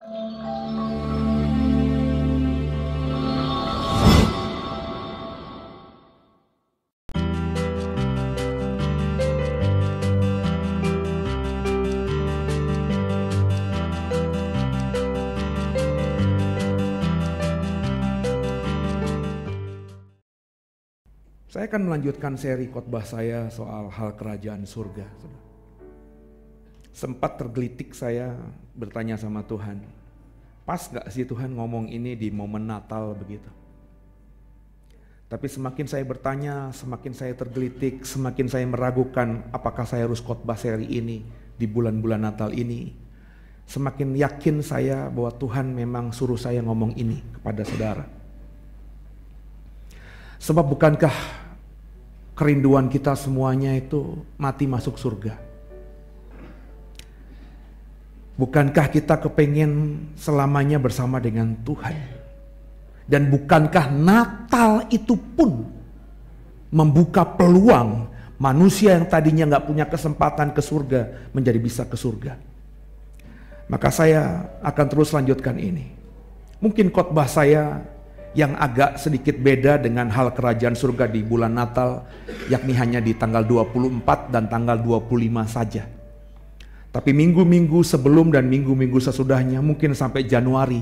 Saya akan melanjutkan seri khotbah saya soal hal kerajaan surga. Sempat tergelitik saya bertanya sama Tuhan, pas gak sih Tuhan ngomong ini di momen Natal begitu? Tapi semakin saya bertanya, semakin saya tergelitik, semakin saya meragukan apakah saya harus khotbah seri ini di bulan-bulan Natal ini. Semakin yakin saya bahwa Tuhan memang suruh saya ngomong ini kepada saudara. Sebab bukankah kerinduan kita semuanya itu mati masuk surga? Bukankah kita kepengen selamanya bersama dengan Tuhan? Dan bukankah Natal itu pun membuka peluang manusia yang tadinya gak punya kesempatan ke surga menjadi bisa ke surga? Maka saya akan terus lanjutkan ini. Mungkin khotbah saya yang agak sedikit beda dengan hal kerajaan surga di bulan Natal, yakni hanya di tanggal 24 dan tanggal 25 saja. Tapi minggu-minggu sebelum dan minggu-minggu sesudahnya, mungkin sampai Januari,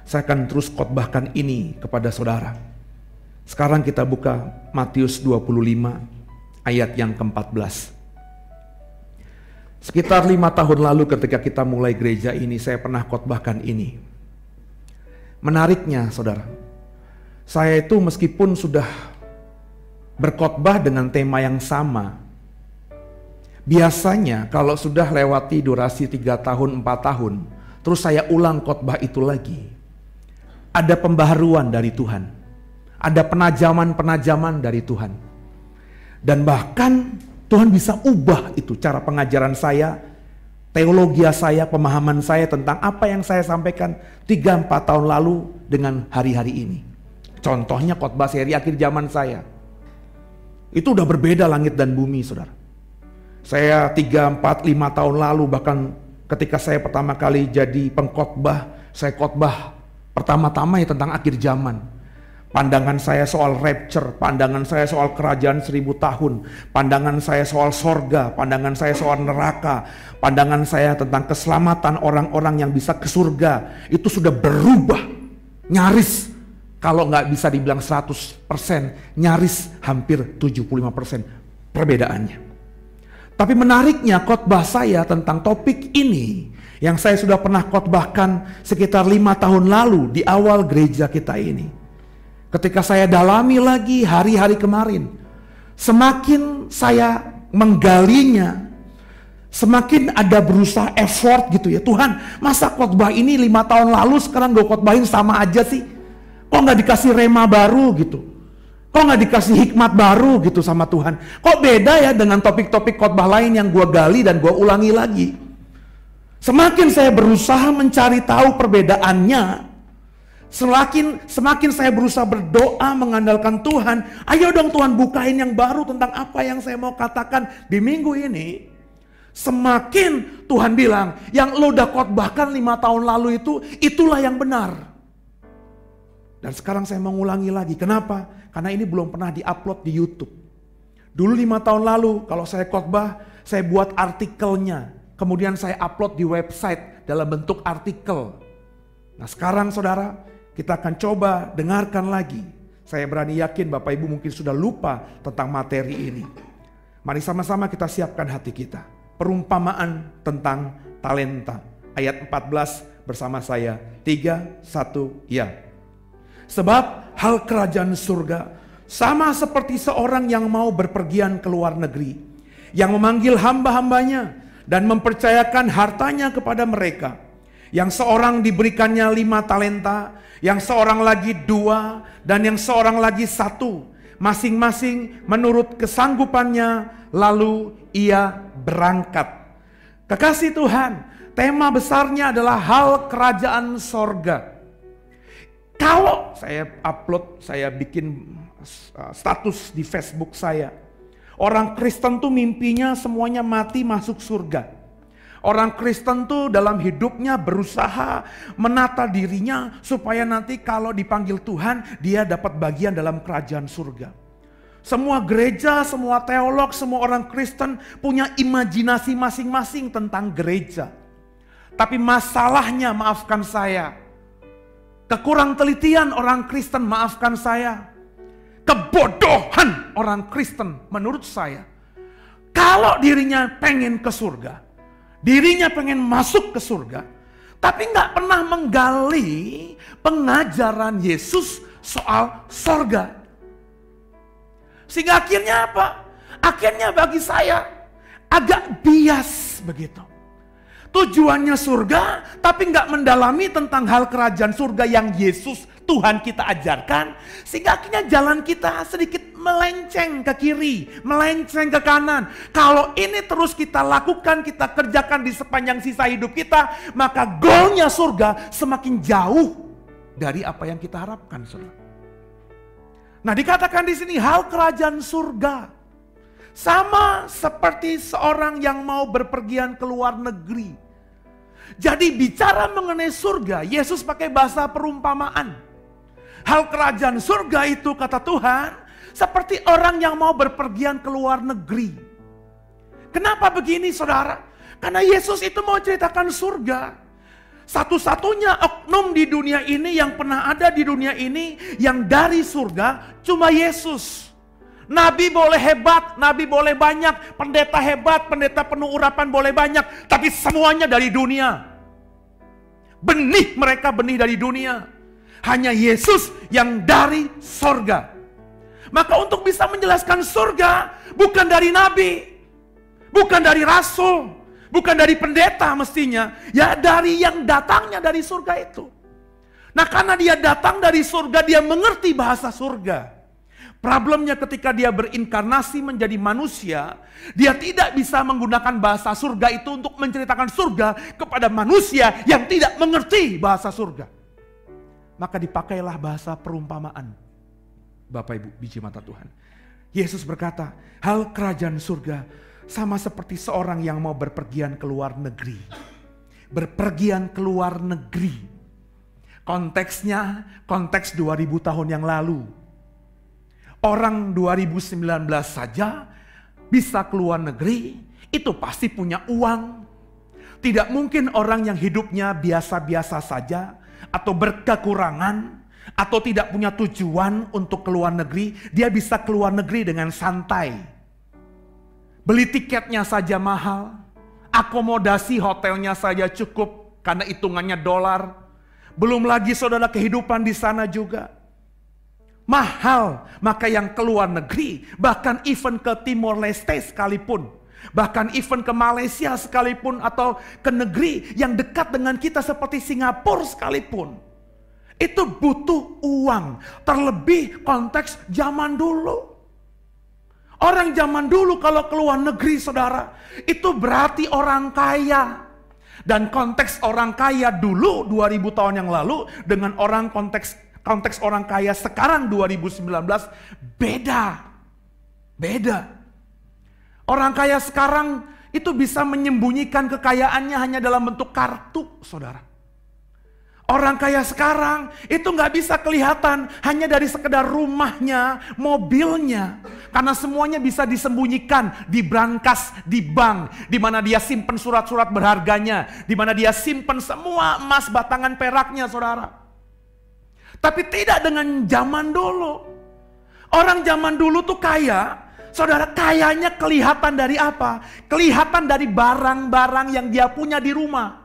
saya akan terus khotbahkan ini kepada saudara. Sekarang kita buka Matius 25 ayat yang ke-14. Sekitar 5 tahun lalu ketika kita mulai gereja ini, saya pernah khotbahkan ini. Menariknya saudara, saya itu meskipun sudah berkhotbah dengan tema yang sama, biasanya kalau sudah lewati durasi 3 tahun, 4 tahun, terus saya ulang khotbah itu lagi, ada pembaharuan dari Tuhan, ada penajaman-penajaman dari Tuhan. Dan bahkan Tuhan bisa ubah itu cara pengajaran saya, teologi saya, pemahaman saya tentang apa yang saya sampaikan 3-4 tahun lalu dengan hari-hari ini. Contohnya khotbah seri akhir zaman saya. Itu udah berbeda langit dan bumi, saudara. Saya 3, 4, 5 tahun lalu, bahkan ketika saya pertama kali jadi pengkhotbah, saya khotbah pertama-tama ya tentang akhir zaman. Pandangan saya soal rapture, pandangan saya soal kerajaan 1000 tahun, pandangan saya soal sorga, pandangan saya soal neraka, pandangan saya tentang keselamatan orang-orang yang bisa ke surga, itu sudah berubah, nyaris, kalau nggak bisa dibilang 100%, nyaris hampir 75% perbedaannya. Tapi menariknya khotbah saya tentang topik ini, yang saya sudah pernah khotbahkan sekitar 5 tahun lalu di awal gereja kita ini. Ketika saya dalami lagi hari-hari kemarin, semakin saya menggalinya, semakin ada berusaha effort gitu ya. Tuhan, masa khotbah ini 5 tahun lalu sekarang gue khotbahin sama aja sih? Kok gak dikasih rema baru gitu? Kok gak dikasih hikmat baru gitu sama Tuhan? Kok beda ya dengan topik-topik khotbah lain yang gue gali dan gue ulangi lagi? Semakin saya berusaha mencari tahu perbedaannya, Semakin saya berusaha berdoa mengandalkan Tuhan, ayo dong Tuhan bukain yang baru tentang apa yang saya mau katakan di minggu ini. Semakin Tuhan bilang, yang lo udah khotbahkan 5 tahun lalu itulah yang benar. Dan sekarang saya mengulangi lagi, kenapa? Karena ini belum pernah diupload di YouTube. Dulu 5 tahun lalu kalau saya khotbah, saya buat artikelnya, kemudian saya upload di website dalam bentuk artikel. Nah sekarang saudara, kita akan coba dengarkan lagi. Saya berani yakin Bapak Ibu mungkin sudah lupa tentang materi ini. Mari sama-sama kita siapkan hati kita. Perumpamaan tentang talenta. Ayat 14 bersama saya. 3, 1, ya. Sebab hal kerajaan surga sama seperti seorang yang mau berpergian ke luar negeri, yang memanggil hamba-hambanya dan mempercayakan hartanya kepada mereka. Yang seorang diberikannya 5 talenta, yang seorang lagi 2, dan yang seorang lagi 1. Masing-masing menurut kesanggupannya, lalu ia berangkat. Kekasih Tuhan, tema besarnya adalah hal kerajaan sorga. Kalau saya upload, saya bikin status di Facebook saya, orang Kristen tuh mimpinya semuanya mati masuk surga. Orang Kristen tuh dalam hidupnya berusaha menata dirinya supaya nanti kalau dipanggil Tuhan, dia dapat bagian dalam kerajaan surga. Semua gereja, semua teolog, semua orang Kristen punya imajinasi masing-masing tentang gereja. Tapi masalahnya, maafkan saya, kekurang telitian orang Kristen, maafkan saya, kebodohan orang Kristen menurut saya. Kalau dirinya pengen ke surga, dirinya pengen masuk ke surga, tapi nggak pernah menggali pengajaran Yesus soal surga. Sehingga akhirnya apa? Akhirnya bagi saya agak bias begitu. Tujuannya surga, tapi nggak mendalami tentang hal kerajaan surga yang Yesus Tuhan kita ajarkan. Sehingga akhirnya jalan kita sedikit melenceng ke kiri, melenceng ke kanan. Kalau ini terus kita lakukan, kita kerjakan di sepanjang sisa hidup kita, maka goalnya surga semakin jauh dari apa yang kita harapkan, saudara. Nah, dikatakan di sini hal kerajaan surga sama seperti seorang yang mau berpergian ke luar negeri. Jadi bicara mengenai surga, Yesus pakai bahasa perumpamaan. Hal kerajaan surga itu, kata Tuhan, seperti orang yang mau berpergian ke luar negeri. Kenapa begini, saudara? Karena Yesus itu mau ceritakan surga. Satu-satunya oknum di dunia ini yang pernah ada di dunia ini yang dari surga cuma Yesus. Nabi boleh hebat, nabi boleh banyak, pendeta hebat, pendeta penuh urapan boleh banyak, tapi semuanya dari dunia. Benih mereka benih dari dunia. Hanya Yesus yang dari surga. Maka untuk bisa menjelaskan surga bukan dari nabi, bukan dari rasul, bukan dari pendeta mestinya, ya dari yang datangnya dari surga itu. Nah, karena dia datang dari surga, dia mengerti bahasa surga. Problemnya ketika dia berinkarnasi menjadi manusia, dia tidak bisa menggunakan bahasa surga itu untuk menceritakan surga kepada manusia yang tidak mengerti bahasa surga. Maka dipakailah bahasa perumpamaan. Bapak Ibu biji mata Tuhan. Yesus berkata, hal kerajaan surga sama seperti seorang yang mau berpergian ke luar negeri. Berpergian ke luar negeri. Konteksnya, konteks 2000 tahun yang lalu. Orang 2019 saja bisa keluar negeri, itu pasti punya uang. Tidak mungkin orang yang hidupnya biasa-biasa saja, atau berkekurangan, atau tidak punya tujuan untuk keluar negeri, dia bisa keluar negeri dengan santai. Beli tiketnya saja mahal, akomodasi hotelnya saja cukup karena hitungannya dolar. Belum lagi saudara kehidupan di sana juga mahal. Maka yang keluar negeri, bahkan even ke Timor Leste sekalipun, bahkan even ke Malaysia sekalipun, atau ke negeri yang dekat dengan kita seperti Singapura sekalipun, itu butuh uang. Terlebih konteks zaman dulu. Orang zaman dulu kalau keluar negeri, saudara, itu berarti orang kaya. Dan konteks orang kaya dulu 2000 tahun yang lalu dengan orang konteks orang kaya sekarang 2019 beda. Beda. Orang kaya sekarang itu bisa menyembunyikan kekayaannya hanya dalam bentuk kartu, saudara. Orang kaya sekarang itu nggak bisa kelihatan hanya dari sekedar rumahnya, mobilnya. Karena semuanya bisa disembunyikan di brankas, di bank, di mana dia simpen surat-surat berharganya, di mana dia simpen semua emas batangan peraknya, saudara. Tapi tidak dengan zaman dulu. Orang zaman dulu tuh kaya, saudara, kayanya kelihatan dari apa? Kelihatan dari barang-barang yang dia punya di rumah.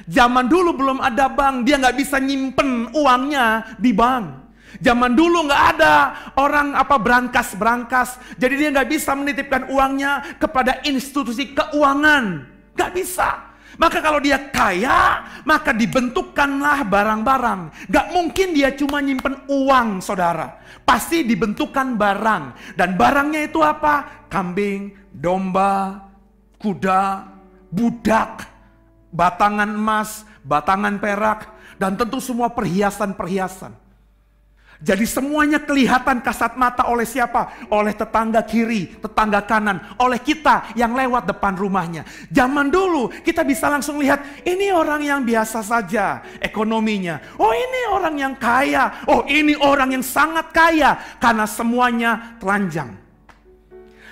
Zaman dulu belum ada bank, dia nggak bisa nyimpen uangnya di bank. Zaman dulu nggak ada orang brankas, jadi dia nggak bisa menitipkan uangnya kepada institusi keuangan, nggak bisa. Maka kalau dia kaya, maka dibentukkanlah barang-barang. Nggak mungkin dia cuma nyimpen uang, saudara. Pasti dibentukkan barang, dan barangnya itu apa? Kambing, domba, kuda, budak, batangan emas, batangan perak, dan tentu semua perhiasan-perhiasan. Jadi semuanya kelihatan kasat mata oleh siapa? Oleh tetangga kiri, tetangga kanan, oleh kita yang lewat depan rumahnya. Zaman dulu kita bisa langsung lihat, ini orang yang biasa saja ekonominya. Oh, ini orang yang kaya. Oh, ini orang yang sangat kaya. Karena semuanya telanjang.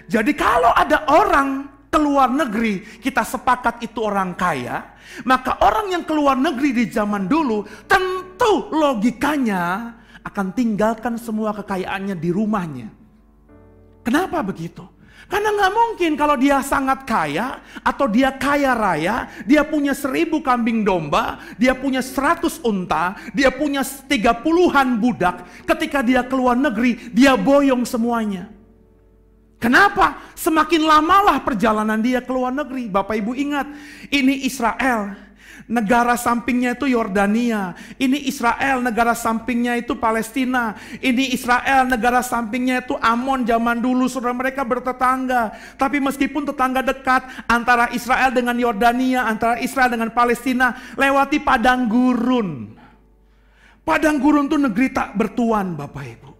Jadi kalau ada orang keluar negeri, kita sepakat itu orang kaya, maka orang yang keluar negeri di zaman dulu tentu logikanya akan tinggalkan semua kekayaannya di rumahnya. Kenapa begitu? Karena nggak mungkin kalau dia sangat kaya atau dia kaya raya, dia punya 1000 kambing domba, dia punya 100 unta, dia punya 30-an budak, ketika dia keluar negeri, dia boyong semuanya. Kenapa? Semakin lamalah perjalanan dia keluar negeri. Bapak Ibu ingat, ini Israel, negara sampingnya itu Yordania. Ini Israel, negara sampingnya itu Palestina. Ini Israel, negara sampingnya itu Amon zaman dulu. Saudara, mereka bertetangga. Tapi meskipun tetangga dekat antara Israel dengan Yordania, antara Israel dengan Palestina, lewati padang gurun. Padang gurun itu negeri tak bertuan, Bapak Ibu.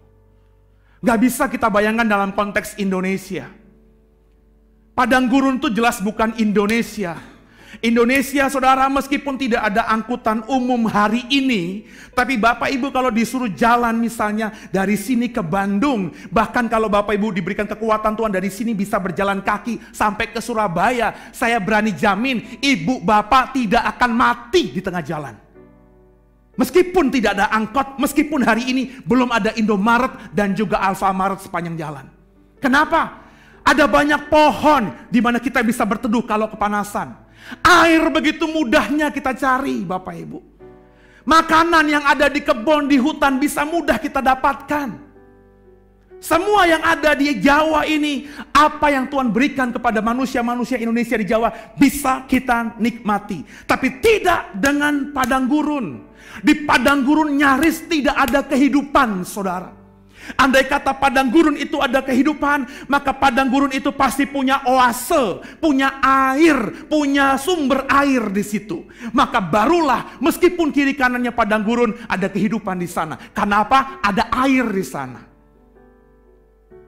Gak bisa kita bayangkan dalam konteks Indonesia. Padang gurun itu jelas bukan Indonesia. Indonesia, saudara, meskipun tidak ada angkutan umum hari ini, tapi Bapak Ibu kalau disuruh jalan misalnya dari sini ke Bandung, bahkan kalau Bapak Ibu diberikan kekuatan Tuhan dari sini bisa berjalan kaki sampai ke Surabaya, saya berani jamin ibu bapak tidak akan mati di tengah jalan. Meskipun tidak ada angkot, meskipun hari ini belum ada Indomaret dan juga Alfamaret sepanjang jalan. Kenapa? Ada banyak pohon di mana kita bisa berteduh kalau kepanasan. Air begitu mudahnya kita cari, Bapak Ibu. Makanan yang ada di kebun, di hutan bisa mudah kita dapatkan. Semua yang ada di Jawa ini, apa yang Tuhan berikan kepada manusia-manusia Indonesia di Jawa bisa kita nikmati. Tapi tidak dengan padang gurun. Di padang gurun nyaris tidak ada kehidupan, saudara. Andai kata padang gurun itu ada kehidupan, maka padang gurun itu pasti punya oase, punya air, punya sumber air di situ. Maka barulah meskipun kiri kanannya padang gurun ada kehidupan di sana. Karena apa? Ada air di sana.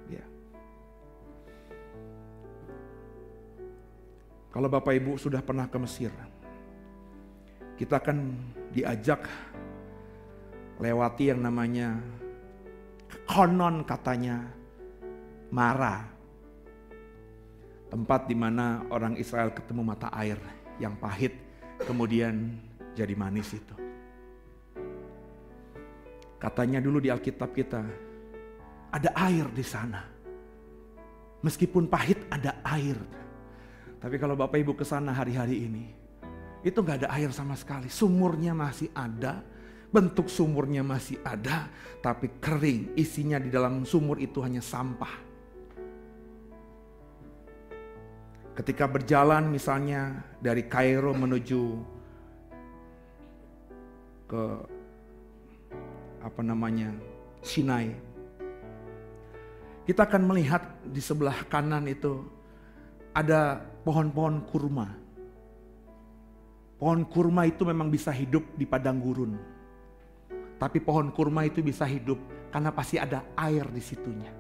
Ya. Kalau Bapak Ibu sudah pernah ke Mesir, kita akan diajak lewati yang namanya konon katanya Mara, tempat di mana orang Israel ketemu mata air yang pahit kemudian jadi manis itu. Katanya dulu di Alkitab kita ada air di sana, meskipun pahit ada air. Tapi kalau Bapak Ibu ke sana hari-hari ini, itu gak ada air sama sekali. Sumurnya masih ada, bentuk sumurnya masih ada, tapi kering. Isinya di dalam sumur itu hanya sampah. Ketika berjalan misalnya dari Kairo menuju ke Sinai, kita akan melihat di sebelah kanan itu ada pohon-pohon kurma. Pohon kurma itu memang bisa hidup di padang gurun. Tapi pohon kurma itu bisa hidup karena pasti ada air di situnya.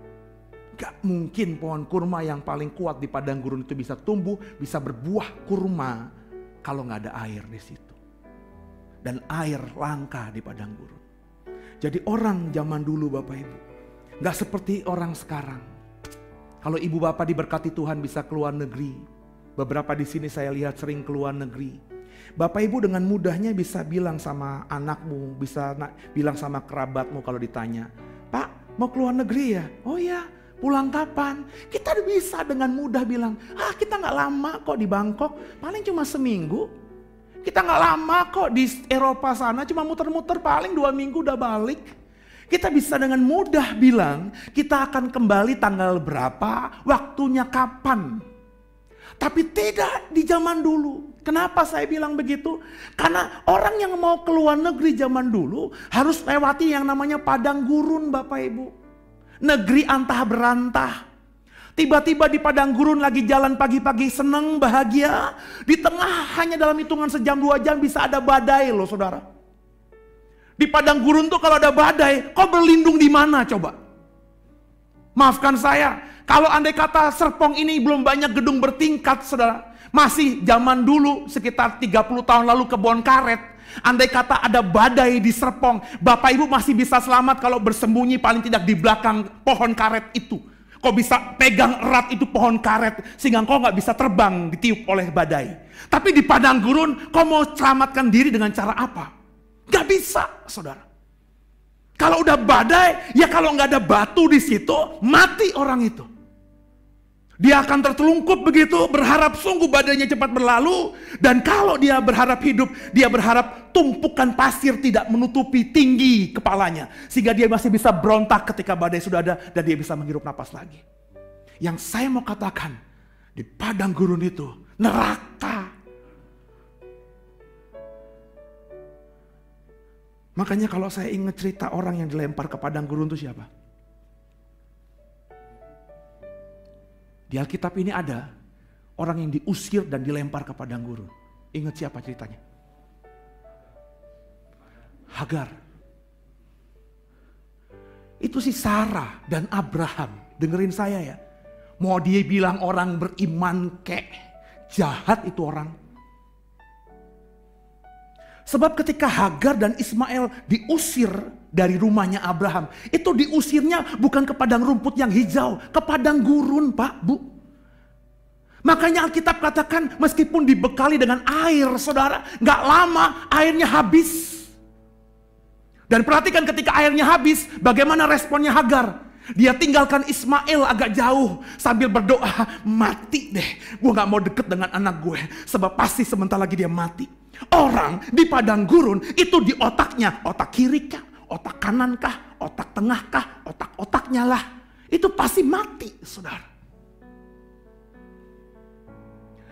Gak mungkin pohon kurma yang paling kuat di padang gurun itu bisa tumbuh, bisa berbuah kurma kalau gak ada air di situ. Dan air langka di padang gurun. Jadi orang zaman dulu, Bapak Ibu, gak seperti orang sekarang. Kalau ibu bapak diberkati Tuhan bisa keluar negeri. Beberapa di sini saya lihat sering keluar negeri. Bapak Ibu dengan mudahnya bisa bilang sama anakmu, bisa bilang sama kerabatmu kalau ditanya, Pak mau keluar negeri ya? Oh ya, pulang kapan? Kita bisa dengan mudah bilang, kita gak lama kok di Bangkok, paling cuma seminggu. Kita gak lama kok di Eropa sana, cuma muter-muter paling 2 minggu udah balik. Kita bisa dengan mudah bilang, kita akan kembali tanggal berapa, waktunya kapan. Tapi tidak di zaman dulu. Kenapa saya bilang begitu? Karena orang yang mau keluar negeri zaman dulu harus lewati yang namanya padang gurun, Bapak Ibu. Negeri antah berantah. Tiba-tiba di padang gurun lagi jalan pagi-pagi seneng, bahagia. Di tengah hanya dalam hitungan sejam 2 jam bisa ada badai loh, saudara. Di padang gurun tuh kalau ada badai, kau berlindung di mana coba? Maafkan saya, kalau andai kata Serpong ini belum banyak gedung bertingkat, saudara. Masih zaman dulu, sekitar 30 tahun lalu kebun karet. Andai kata ada badai di Serpong, Bapak Ibu masih bisa selamat kalau bersembunyi paling tidak di belakang pohon karet itu. Kau bisa pegang erat itu pohon karet, sehingga kau nggak bisa terbang ditiup oleh badai. Tapi di padang gurun, kau mau selamatkan diri dengan cara apa? Gak bisa, saudara. Kalau udah badai, ya kalau nggak ada batu di situ, mati orang itu. Dia akan tertelungkup begitu, berharap sungguh badainya cepat berlalu. Dan kalau dia berharap hidup, dia berharap tumpukan pasir tidak menutupi tinggi kepalanya. Sehingga dia masih bisa berontak ketika badai sudah ada dan dia bisa menghirup napas lagi. Yang saya mau katakan, di padang gurun itu, neraka. Makanya kalau saya ingat cerita orang yang dilempar ke padang gurun itu siapa? Di Alkitab ini ada orang yang diusir dan dilempar ke padang gurun. Ingat siapa ceritanya? Hagar. Itu si Sarah dan Abraham. Dengerin saya ya. Mau dia bilang orang beriman kek, jahat itu orang. Sebab ketika Hagar dan Ismail diusir dari rumahnya Abraham, itu diusirnya bukan ke padang rumput yang hijau, ke padang gurun, Pak, Bu. Makanya Alkitab katakan meskipun dibekali dengan air, saudara, gak lama airnya habis. Dan perhatikan ketika airnya habis, bagaimana responnya Hagar? Dia tinggalkan Ismail agak jauh sambil berdoa, mati deh, gue gak mau deket dengan anak gue, sebab pasti sebentar lagi dia mati. Orang di padang gurun itu di otaknya, otak kiri kah, otak kanan kah, otak tengah kah, otak-otaknya lah. Itu pasti mati, saudara.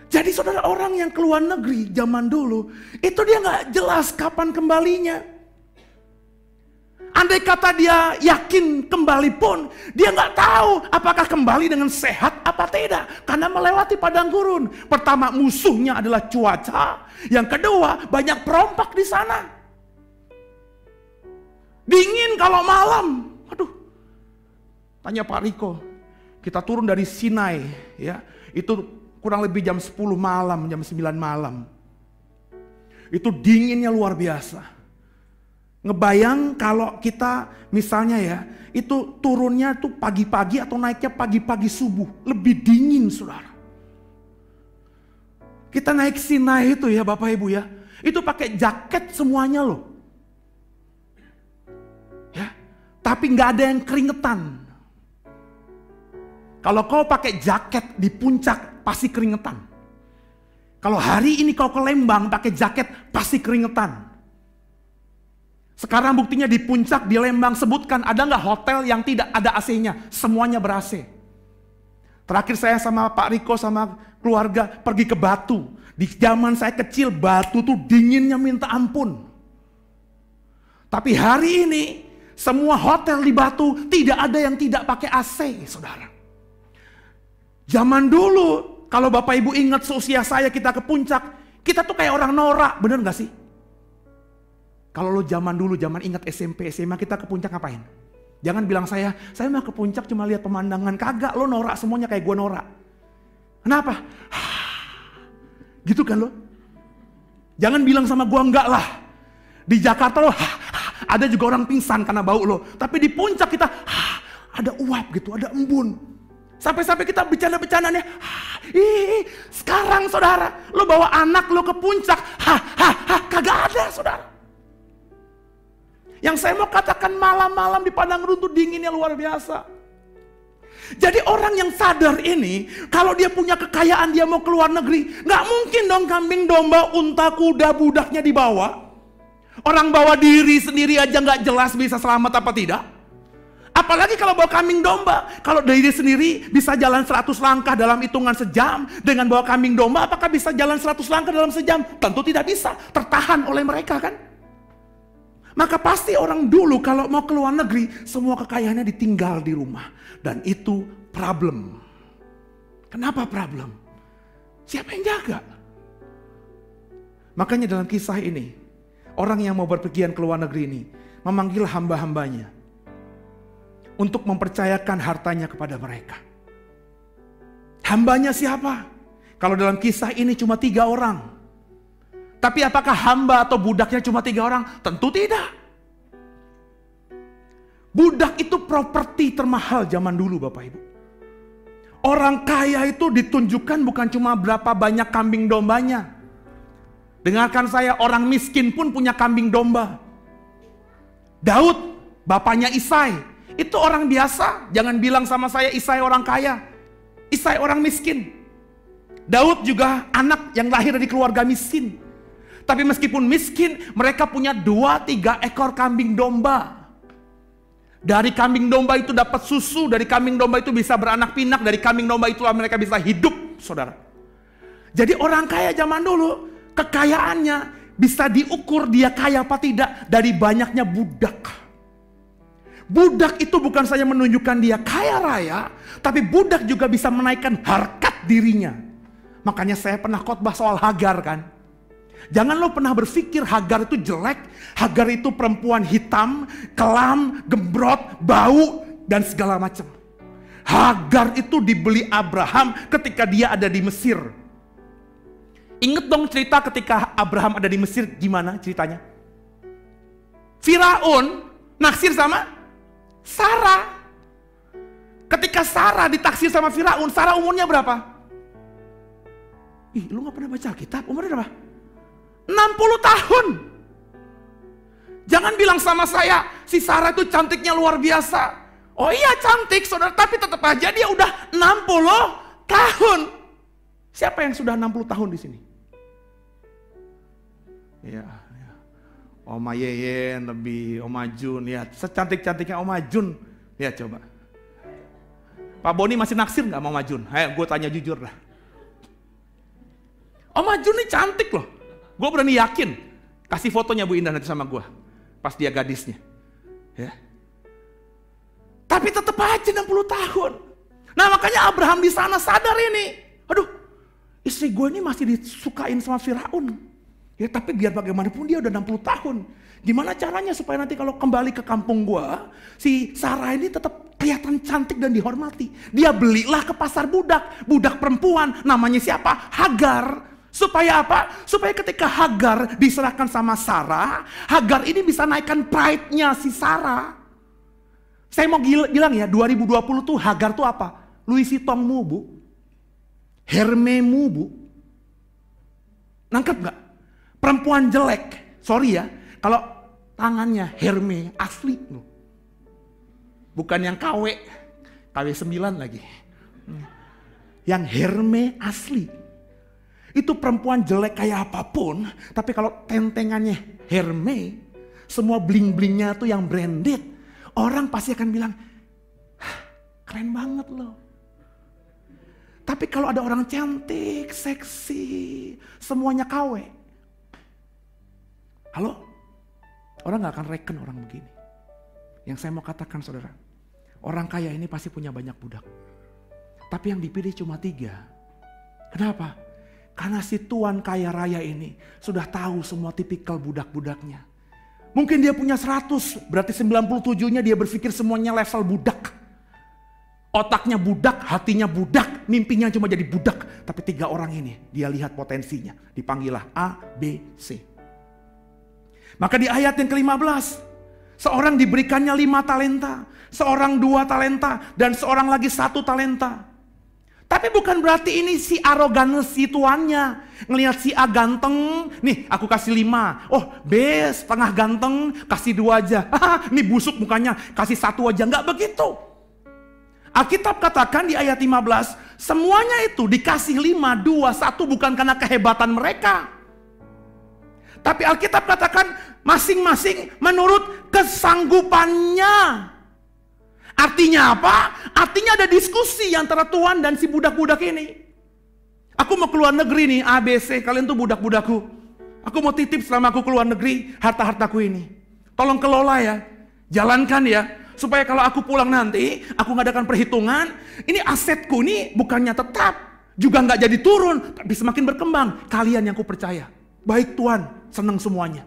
Jadi saudara, orang yang keluar negeri zaman dulu, itu dia gak jelas kapan kembalinya. Andai kata dia yakin kembali pun, dia nggak tahu apakah kembali dengan sehat apa tidak. Karena melewati padang gurun. Pertama, musuhnya adalah cuaca. Yang kedua, banyak perompak di sana. Dingin kalau malam. Aduh, tanya Pak Riko. Kita turun dari Sinai, ya, itu kurang lebih jam 10 malam, jam 9 malam. Itu dinginnya luar biasa. Ngebayang kalau kita misalnya ya, itu turunnya tuh pagi-pagi atau naiknya pagi-pagi subuh. Lebih dingin, saudara. Kita naik Sinai itu ya Bapak Ibu ya. Itu pakai jaket semuanya loh. Ya, tapi nggak ada yang keringetan. Kalau kau pakai jaket di puncak pasti keringetan. Kalau hari ini kau ke Lembang pakai jaket pasti keringetan. Sekarang buktinya di puncak, di Lembang, sebutkan ada nggak hotel yang tidak ada AC-nya? Semuanya ber-AC. Terakhir saya sama Pak Riko sama keluarga pergi ke Batu. Di zaman saya kecil Batu tuh dinginnya minta ampun. Tapi hari ini semua hotel di Batu tidak ada yang tidak pakai AC, saudara. Zaman dulu, kalau Bapak Ibu ingat seusia saya kita ke puncak, kita tuh kayak orang norak, bener gak sih? Kalau lo zaman dulu, zaman ingat SMP, SMA kita ke puncak ngapain? Jangan bilang saya mah ke puncak cuma lihat pemandangan. Kagak, lo norak semuanya kayak gue norak. Kenapa? Gitu kan lo? Jangan bilang sama gue enggak lah. Di Jakarta lo ada juga orang pingsan karena bau lo. Tapi di puncak kita ada uap gitu, ada embun. Sampai-sampai kita bercanda-bercandanya. Sekarang saudara, lo bawa anak lo ke puncak. Kagak ada saudara. Yang saya mau katakan malam-malam di padang gurun itu dinginnya luar biasa. Jadi orang yang sadar ini, kalau dia punya kekayaan dia mau keluar negeri, nggak mungkin dong kambing domba, unta, kuda, budaknya dibawa. Orang bawa diri sendiri aja nggak jelas bisa selamat apa tidak. Apalagi kalau bawa kambing domba. Kalau diri sendiri bisa jalan 100 langkah dalam hitungan sejam. Dengan bawa kambing domba apakah bisa jalan 100 langkah dalam sejam? Tentu tidak bisa, tertahan oleh mereka kan. Maka pasti orang dulu kalau mau keluar negeri, semua kekayaannya ditinggal di rumah. Dan itu problem. Kenapa problem? Siapa yang jaga? Makanya dalam kisah ini, orang yang mau berpergian ke luar negeri ini, memanggil hamba-hambanya untuk mempercayakan hartanya kepada mereka. Hambanya siapa? Kalau dalam kisah ini cuma 3 orang. Tapi apakah hamba atau budaknya cuma 3 orang? Tentu tidak. Budak itu properti termahal zaman dulu Bapak Ibu. Orang kaya itu ditunjukkan bukan cuma berapa banyak kambing dombanya. Dengarkan saya, orang miskin pun punya kambing domba. Daud, bapaknya Isai, itu orang biasa. Jangan bilang sama saya Isai orang kaya. Isai orang miskin. Daud juga anak yang lahir dari keluarga miskin. Tapi meskipun miskin, mereka punya 2-3 ekor kambing domba. Dari kambing domba itu dapat susu, dari kambing domba itu bisa beranak pinak, dari kambing domba itulah mereka bisa hidup, saudara. Jadi orang kaya zaman dulu, kekayaannya bisa diukur dia kaya apa tidak dari banyaknya budak. Budak itu bukan saja menunjukkan dia kaya raya, tapi budak juga bisa menaikkan harkat dirinya. Makanya saya pernah khotbah soal Hagar kan. Jangan lo pernah berpikir Hagar itu jelek, Hagar itu perempuan hitam, kelam, gembrot, bau, dan segala macam. Hagar itu dibeli Abraham ketika dia ada di Mesir. Ingat dong cerita ketika Abraham ada di Mesir, gimana ceritanya? Firaun naksir sama Sarah. Ketika Sarah ditaksir sama Firaun, Sarah umurnya berapa? Ih, lu gak pernah baca Alkitab? Umurnya berapa? 60 tahun. Jangan bilang sama saya, si Sarah itu cantiknya luar biasa. Oh iya cantik saudara, tapi tetap aja dia udah 60 tahun. Siapa yang sudah 60 tahun di sini? Ya. Oma Yeyen lebih, Oma Jun, lihat secantik-cantiknya Oma Jun. Lihat coba. Pak Boni masih naksir gak sama Oma Jun? Ayo gue tanya jujur lah. Oma Jun ini cantik loh. Gue berani yakin. Kasih fotonya Bu Indah nanti sama gue. Pas dia gadisnya. Ya. Tapi tetap aja 60 tahun. Nah makanya Abraham di sana sadar ini. Aduh, istri gue ini masih disukain sama Firaun. Ya tapi biar bagaimanapun dia udah 60 tahun. Gimana caranya supaya nanti kalau kembali ke kampung gue, si Sarah ini tetap kelihatan cantik dan dihormati. Dia belilah ke pasar budak. Budak perempuan, namanya siapa? Hagar. Supaya apa? Supaya ketika Hagar diserahkan sama Sarah, Hagar ini bisa naikkan pride-nya si Sarah. Saya mau bilang ya, 2020 tuh Hagar tuh apa? Louis Vuitton-mu Bu. Hermes-mu Bu. Nangkep gak? Perempuan jelek, sorry ya, kalau tangannya Hermes asli loh. Bukan yang KW 9 lagi. Yang Hermes asli. Itu perempuan jelek kayak apapun, tapi kalau tentengannya Hermes, semua bling-blingnya tuh yang branded, orang pasti akan bilang, keren banget loh. Tapi kalau ada orang cantik, seksi, semuanya KW. Halo? Orang gak akan reken orang begini. Yang saya mau katakan saudara, orang kaya ini pasti punya banyak budak. Tapi yang dipilih cuma 3. Kenapa? Karena si tuan kaya raya ini sudah tahu semua tipikal budak-budaknya. Mungkin dia punya 100, berarti 97-nya dia berpikir semuanya level budak. Otaknya budak, hatinya budak, mimpinya cuma jadi budak. Tapi 3 orang ini dia lihat potensinya. Dipanggillah A, B, C. Maka di ayat yang ke-15, seorang diberikannya 5 talenta, seorang 2 talenta, dan seorang lagi 1 talenta. Tapi bukan berarti ini si arogan si tuannya. Ngelihat si A ganteng, nih aku kasih 5. Oh B setengah ganteng, kasih 2 aja. Haha, nih busuk mukanya, kasih 1 aja. Enggak begitu. Alkitab katakan di ayat 15, semuanya itu dikasih 5, 2, 1 bukan karena kehebatan mereka. Tapi Alkitab katakan masing-masing menurut kesanggupannya. Artinya apa? Artinya ada diskusi antara tuan dan si budak-budak ini. Aku mau keluar negeri nih, ABC, kalian tuh budak-budakku. Aku mau titip selama aku keluar negeri, harta-hartaku ini. Tolong kelola ya, jalankan ya. Supaya kalau aku pulang nanti, aku ngadakan perhitungan, ini asetku ini bukannya tetap, juga nggak jadi turun, tapi semakin berkembang. Kalian yang kupercaya. Baik Tuan, senang semuanya.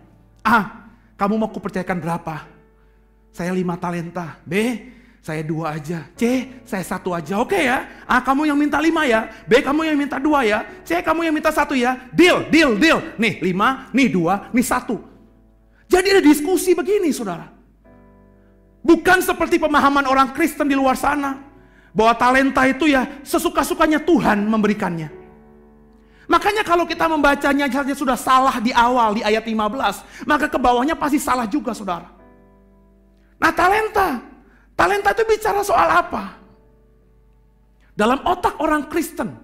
Kamu mau kupercayakan berapa? saya 5 talenta. B, saya 2 aja. C, saya 1 aja. Oke ya. A, kamu yang minta 5 ya. B, kamu yang minta 2 ya. C, kamu yang minta 1 ya. Deal, deal, deal. Nih 5, nih 2, nih 1. Jadi ada diskusi begini, saudara. Bukan seperti pemahaman orang Kristen di luar sana, bahwa talenta itu ya sesuka-sukanya Tuhan memberikannya. Makanya kalau kita membacanya saja sudah salah di awal, di ayat 15, maka ke bawahnya pasti salah juga, saudara. Nah, talenta itu bicara soal apa? Dalam otak orang Kristen,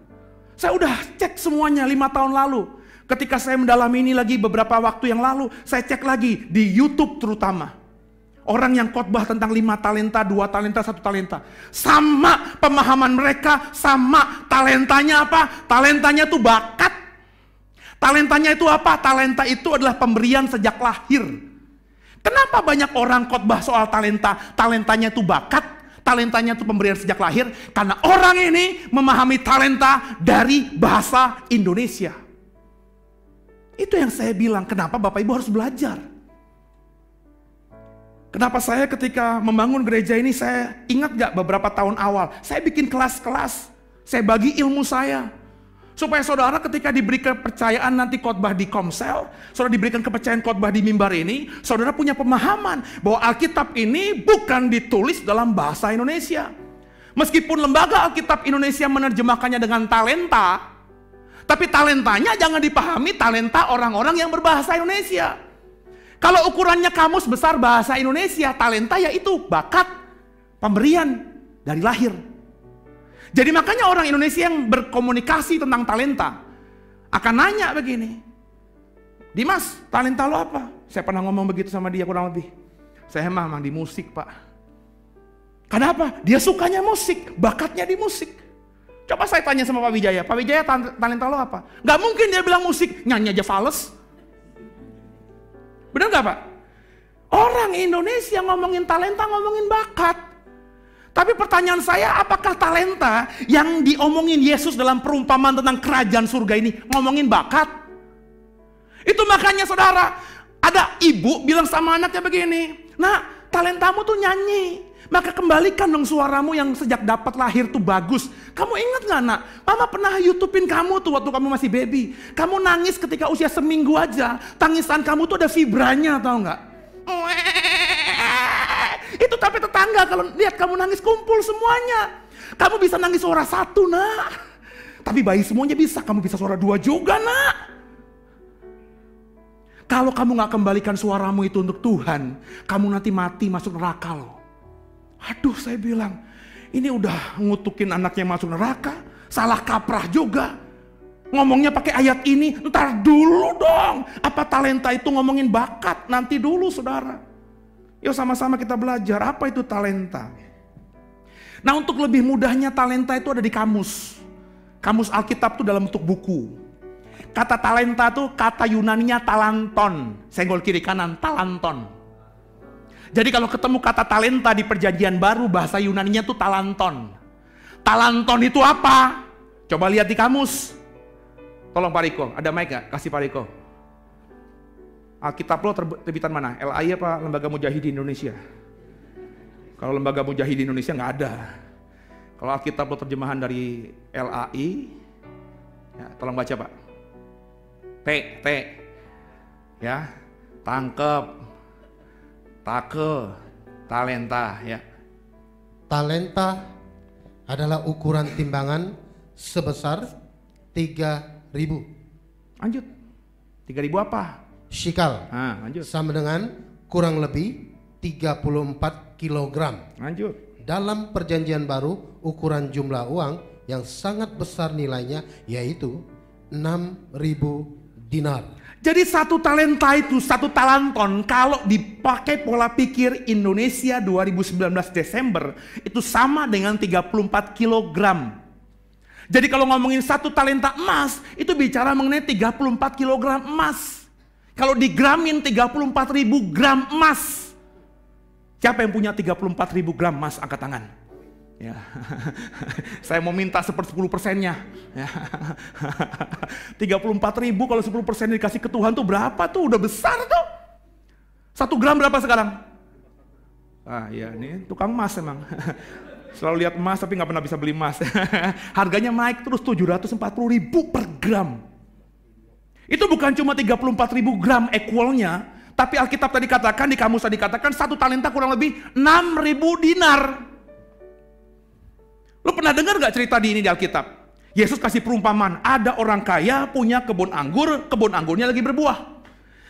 saya udah cek semuanya 5 tahun lalu. Ketika saya mendalami ini lagi beberapa waktu yang lalu, saya cek lagi di YouTube terutama. Orang yang khotbah tentang 5 talenta, 2 talenta, 1 talenta. Sama pemahaman mereka, sama talentanya apa? Talentanya itu bakat. Talentanya itu apa? Talenta itu adalah pemberian sejak lahir. Kenapa banyak orang khotbah soal talenta? Talentanya itu bakat, talentanya itu pemberian sejak lahir. Karena orang ini memahami talenta dari bahasa Indonesia. Itu yang saya bilang, kenapa Bapak Ibu harus belajar. Kenapa saya ketika membangun gereja ini, saya ingat gak beberapa tahun awal, saya bikin kelas-kelas, saya bagi ilmu saya. Supaya saudara ketika diberi kepercayaan nanti khotbah di Komsel, saudara diberikan kepercayaan khotbah di mimbar ini, saudara punya pemahaman bahwa Alkitab ini bukan ditulis dalam bahasa Indonesia. Meskipun lembaga Alkitab Indonesia menerjemahkannya dengan talenta, tapi talentanya jangan dipahami talenta orang-orang yang berbahasa Indonesia. Kalau ukurannya kamus besar bahasa Indonesia, talenta yaitu bakat, pemberian dari lahir. Jadi makanya orang Indonesia yang berkomunikasi tentang talenta akan nanya begini, Dimas, talenta lo apa? Saya pernah ngomong begitu sama dia kurang lebih. Saya memang di musik, Pak. Kenapa? Dia sukanya musik, bakatnya di musik. Coba saya tanya sama Pak Wijaya, Pak Wijaya talenta lo apa? Gak mungkin dia bilang musik, nyanyi aja fales. Benar gak, Pak? Orang Indonesia ngomongin talenta, ngomongin bakat. Tapi pertanyaan saya, apakah talenta yang diomongin Yesus dalam perumpamaan tentang kerajaan surga ini ngomongin bakat? Itu makanya saudara, ada ibu bilang sama anaknya begini, "Nak, talentamu tuh nyanyi. Maka kembalikan dong suaramu yang sejak dapat lahir tuh bagus. Kamu ingat gak, Nak? Mama pernah YouTubein kamu tuh waktu kamu masih baby. Kamu nangis ketika usia seminggu aja. Tangisan kamu tuh ada vibranya, tahu nggak? Itu tapi tetangga kalau lihat kamu nangis kumpul semuanya. Kamu bisa nangis suara 1, Nak. Tapi bayi semuanya bisa. Kamu bisa suara 2 juga, Nak. Kalau kamu gak kembalikan suaramu itu untuk Tuhan, kamu nanti mati masuk neraka loh. Aduh, saya bilang, ini udah ngutukin anaknya masuk neraka, salah kaprah juga. Ngomongnya pakai ayat ini, ntar dulu dong. Apa talenta itu ngomongin bakat? Nanti dulu, saudara. Yuk sama-sama kita belajar, apa itu talenta. Nah, untuk lebih mudahnya talenta itu ada di kamus. Kamus Alkitab itu dalam bentuk buku. Kata talenta itu kata Yunaninya talanton. Senggol kiri kanan, talanton. Jadi kalau ketemu kata talenta di perjanjian baru, bahasa Yunaninya itu talanton. Talanton itu apa? Coba lihat di kamus. Tolong Pak Riko, ada mic gak? Kasih Pak Riko. Alkitab lo terbitan mana? LAI apa Lembaga Mujahidin Indonesia? Kalau Lembaga Mujahidin Indonesia nggak ada. Kalau Alkitab lo terjemahan dari LAI, ya, tolong baca Pak. T, ya, tangkep, take, talenta, ya. Talenta adalah ukuran timbangan sebesar 3.000. Lanjut. 3.000 apa? Shikal. Nah, lanjut. Sama dengan kurang lebih 34 kilogram. Lanjut. Dalam perjanjian baru, ukuran jumlah uang yang sangat besar nilainya yaitu 6.000 dinar. Jadi 1 talenta itu, 1 talanton, kalau dipakai pola pikir Indonesia 2019 Desember, itu sama dengan 34 kilogram. Jadi kalau ngomongin 1 talenta emas, itu bicara mengenai 34 kilogram emas. Kalau digramin 34.000 gram emas. Siapa yang punya 34.000 gram emas? Angkat tangan. Ya. Saya mau minta 10%-nya. Ya. 34.000 kalau 10% dikasih ke Tuhan tuh berapa tuh? Udah besar tuh. 1 gram berapa sekarang? Ya ini tukang emas emang. Selalu lihat emas tapi nggak pernah bisa beli emas. Harganya naik terus 740.000 per gram. Itu bukan cuma 34.000 gram equalnya, tapi Alkitab tadi katakan, di kamus tadi katakan 1 talenta kurang lebih 6.000 dinar. Lu pernah dengar gak cerita di ini di Alkitab? Yesus kasih perumpamaan, ada orang kaya punya kebun anggur, kebun anggurnya lagi berbuah.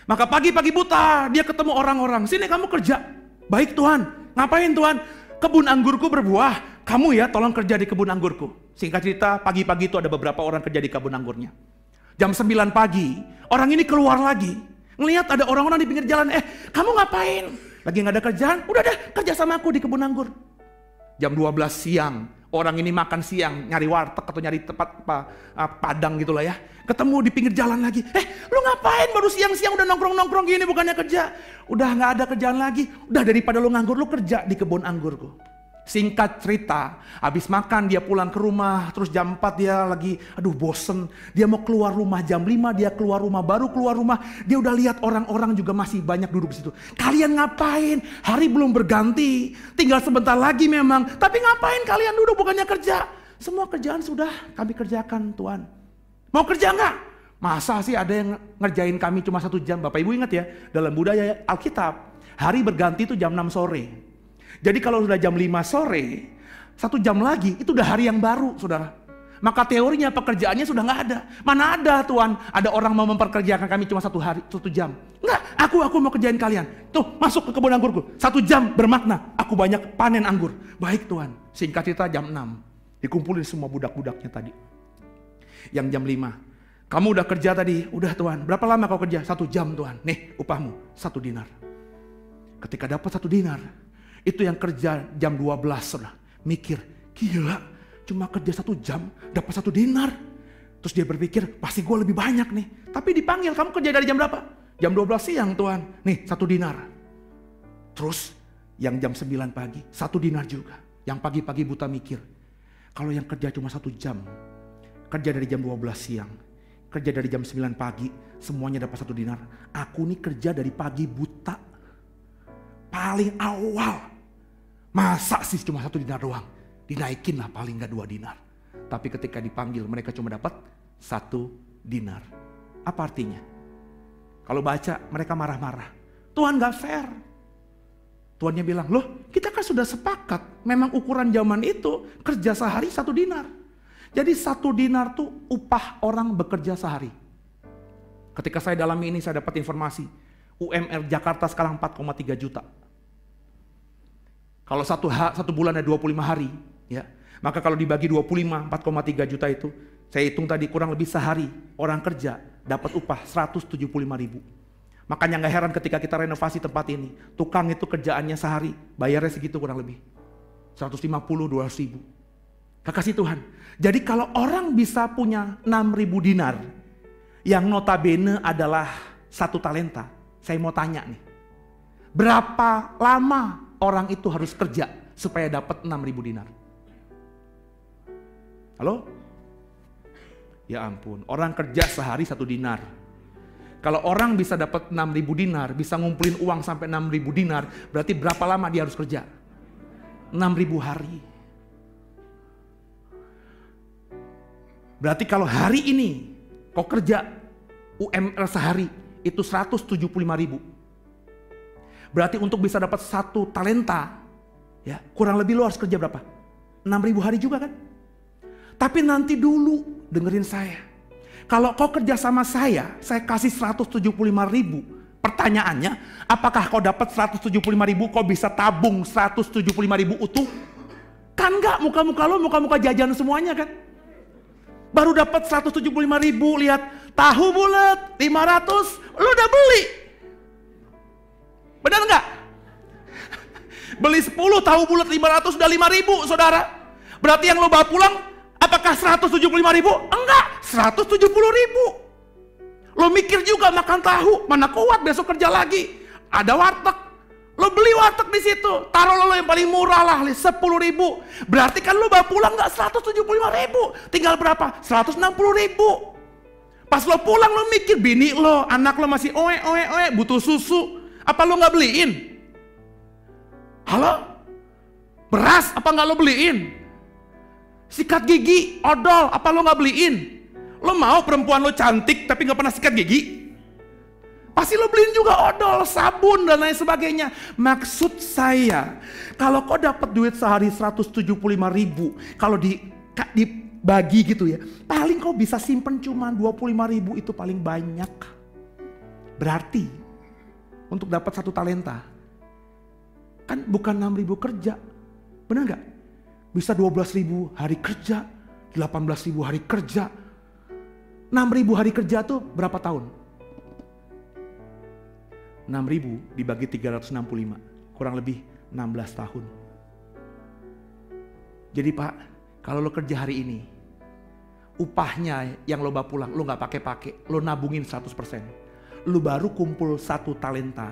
Maka pagi-pagi buta, dia ketemu orang-orang, sini kamu kerja. Baik Tuhan, ngapain Tuhan? Kebun anggurku berbuah, kamu ya tolong kerja di kebun anggurku. Singkat cerita, pagi-pagi itu ada beberapa orang kerja di kebun anggurnya. Jam 9 pagi, orang ini keluar lagi. Ngelihat ada orang-orang di pinggir jalan, kamu ngapain? Lagi gak ada kerjaan? Udah deh, kerja sama aku di kebun anggur. Jam 12 siang, orang ini makan siang, nyari warteg atau nyari tempat padang gitulah ya. Ketemu di pinggir jalan lagi, lu ngapain baru siang-siang udah nongkrong-nongkrong gini bukannya kerja? Udah gak ada kerjaan lagi, udah daripada lu nganggur, lu kerja di kebun anggurku. Singkat cerita, habis makan dia pulang ke rumah, terus jam 4 dia lagi, bosen. Dia mau keluar rumah jam 5, dia keluar rumah, baru keluar rumah, dia udah lihat orang-orang juga masih banyak duduk di situ. Kalian ngapain? Hari belum berganti, tinggal sebentar lagi memang, tapi ngapain kalian duduk bukannya kerja? Semua kerjaan sudah kami kerjakan Tuhan. Mau kerja nggak? Masa sih ada yang ngerjain kami cuma 1 jam? Bapak Ibu ingat ya, dalam budaya Alkitab, hari berganti itu jam 6 sore. Jadi kalau sudah jam 5 sore, 1 jam lagi itu udah hari yang baru, saudara. Maka teorinya pekerjaannya sudah nggak ada. Mana ada Tuhan, ada orang mau memperkerjakan kami cuma 1 jam. Enggak, aku mau kerjain kalian. Tuh masuk ke kebun anggurku, 1 jam bermakna, aku banyak panen anggur. Baik Tuhan, singkat cerita jam 6, dikumpulin semua budak-budaknya tadi. Yang jam 5, kamu udah kerja tadi, udah Tuhan, berapa lama kau kerja? 1 jam Tuhan, nih upahmu, 1 dinar. Ketika dapat 1 dinar, itu yang kerja jam 12, saudara. Mikir, gila, cuma kerja 1 jam, dapat 1 dinar. Terus dia berpikir, pasti gue lebih banyak nih. Tapi dipanggil, kamu kerja dari jam berapa? Jam 12 siang Tuhan, nih 1 dinar. Terus yang jam 9 pagi, 1 dinar juga. Yang pagi-pagi buta mikir, kalau yang kerja cuma 1 jam, kerja dari jam 12 siang, kerja dari jam 9 pagi, semuanya dapat 1 dinar. Aku nih kerja dari pagi buta, paling awal, masa sih cuma 1 dinar doang? Dinaikin lah paling gak 2 dinar. Tapi ketika dipanggil mereka cuma dapat 1 dinar. Apa artinya? Kalau baca mereka marah-marah. Tuhan gak fair. Tuhannya bilang, loh kita kan sudah sepakat. Memang ukuran zaman itu kerja sehari 1 dinar. Jadi 1 dinar tuh upah orang bekerja sehari. Ketika saya dalami ini saya dapat informasi. UMR Jakarta sekarang 4,3 juta. Kalau satu bulan ada 25 hari, ya, maka kalau dibagi 25, 4,3 juta itu, saya hitung tadi kurang lebih sehari orang kerja dapat upah 175.000. Makanya nggak heran ketika kita renovasi tempat ini, tukang itu kerjaannya sehari, bayarnya segitu kurang lebih, 150-200.000. Kasih Tuhan. Jadi kalau orang bisa punya 6.000 dinar, yang notabene adalah 1 talenta, saya mau tanya nih, berapa lama orang itu harus kerja supaya dapat 6.000 dinar? Halo? Ya ampun, orang kerja sehari 1 dinar. Kalau orang bisa dapat 6.000 dinar, bisa ngumpulin uang sampai 6.000 dinar, berarti berapa lama dia harus kerja? 6.000 hari. Berarti kalau hari ini kau kerja UMR sehari itu 175.000. Berarti untuk bisa dapat 1 talenta, ya kurang lebih lo harus kerja berapa? 6.000 hari juga kan? Tapi nanti dulu dengerin saya. Kalau kau kerja sama saya kasih 175.000. Pertanyaannya, apakah kau dapat 175.000 kau bisa tabung 175.000 utuh? Kan enggak, muka-muka jajan semuanya kan? Baru dapat 175.000, lihat tahu bulat 500, lu udah beli. Benar nggak? Beli 10 tahu bulat 500 udah 5.000 saudara. Berarti yang lo bawa pulang apakah 175.000? Enggak, 170.000. Lo mikir juga makan tahu, mana kuat besok kerja lagi. Ada warteg, lo beli warteg di situ, taruh lo yang paling murah lah 10.000. Berarti kan lo bawa pulang nggak 175.000, tinggal berapa? 160.000. Pas lo pulang lo mikir bini lo, anak lo masih oe butuh susu. Apa lo nggak beliin? Halo? Beras apa nggak lo beliin? Sikat gigi, odol, apa lo nggak beliin? Lo mau perempuan lo cantik tapi nggak pernah sikat gigi? Pasti lo beliin juga odol, sabun, dan lain sebagainya. Maksud saya, kalau kau dapat duit sehari 175.000, kalau dibagi gitu ya, paling kau bisa simpen cuma 25.000, itu paling banyak. Berarti untuk dapat 1 talenta kan bukan 6.000 kerja, benar nggak? Bisa 12.000 hari kerja, 18.000 hari kerja. 6.000 hari kerja tuh berapa tahun? 6.000 dibagi 365, kurang lebih 16 tahun. Jadi Pak, kalau lo kerja hari ini, upahnya yang lo bawa pulang, lo gak pakai-pakai, lo nabungin 100%. Lo baru kumpul 1 talenta,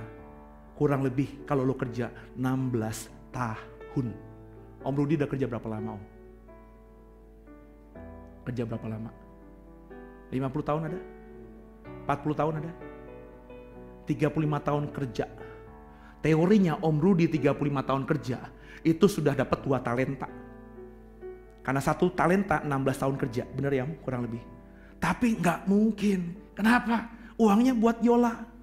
kurang lebih kalau lo kerja 16 tahun. Om Rudi udah kerja berapa lama Om? Kerja berapa lama? 50 tahun ada? 40 tahun ada? 35 tahun kerja. Teorinya Om Rudi 35 tahun kerja, itu sudah dapat 2 talenta. Karena 1 talenta 16 tahun kerja, benar ya Om? Kurang lebih. Tapi nggak mungkin. Kenapa? Uangnya buat Yola.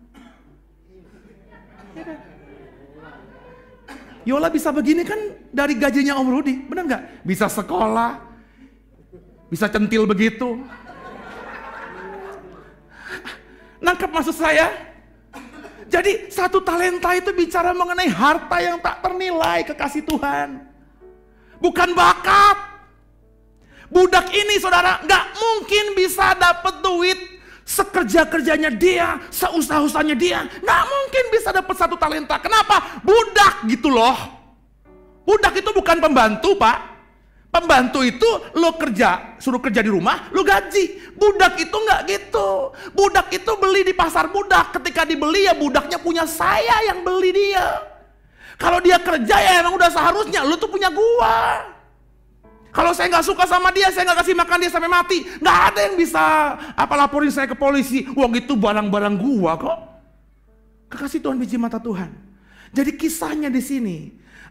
Yola bisa begini kan dari gajinya Om Rudi, benar nggak? Bisa sekolah, bisa centil begitu. Nangkep maksud saya? Jadi 1 talenta itu bicara mengenai harta yang tak ternilai, kekasih Tuhan. Bukan bakat. Budak ini saudara nggak mungkin bisa dapat duit sekerja-kerjanya dia, seusaha-usahanya dia. Nggak mungkin bisa dapat 1 talenta. Kenapa? Budak gitu loh. Budak itu bukan pembantu Pak. Pembantu itu lo kerja, suruh kerja di rumah, lo gaji. Budak itu nggak gitu. Budak itu beli di pasar budak. Ketika dibeli ya budaknya punya saya yang beli dia. Kalau dia kerja ya emang udah seharusnya lo tuh punya gua. Kalau saya nggak suka sama dia, saya nggak kasih makan dia sampai mati. Nggak ada yang bisa laporin saya ke polisi. Uang itu barang-barang gua kok. Kekasih Tuhan, biji mata Tuhan. Jadi kisahnya di sini.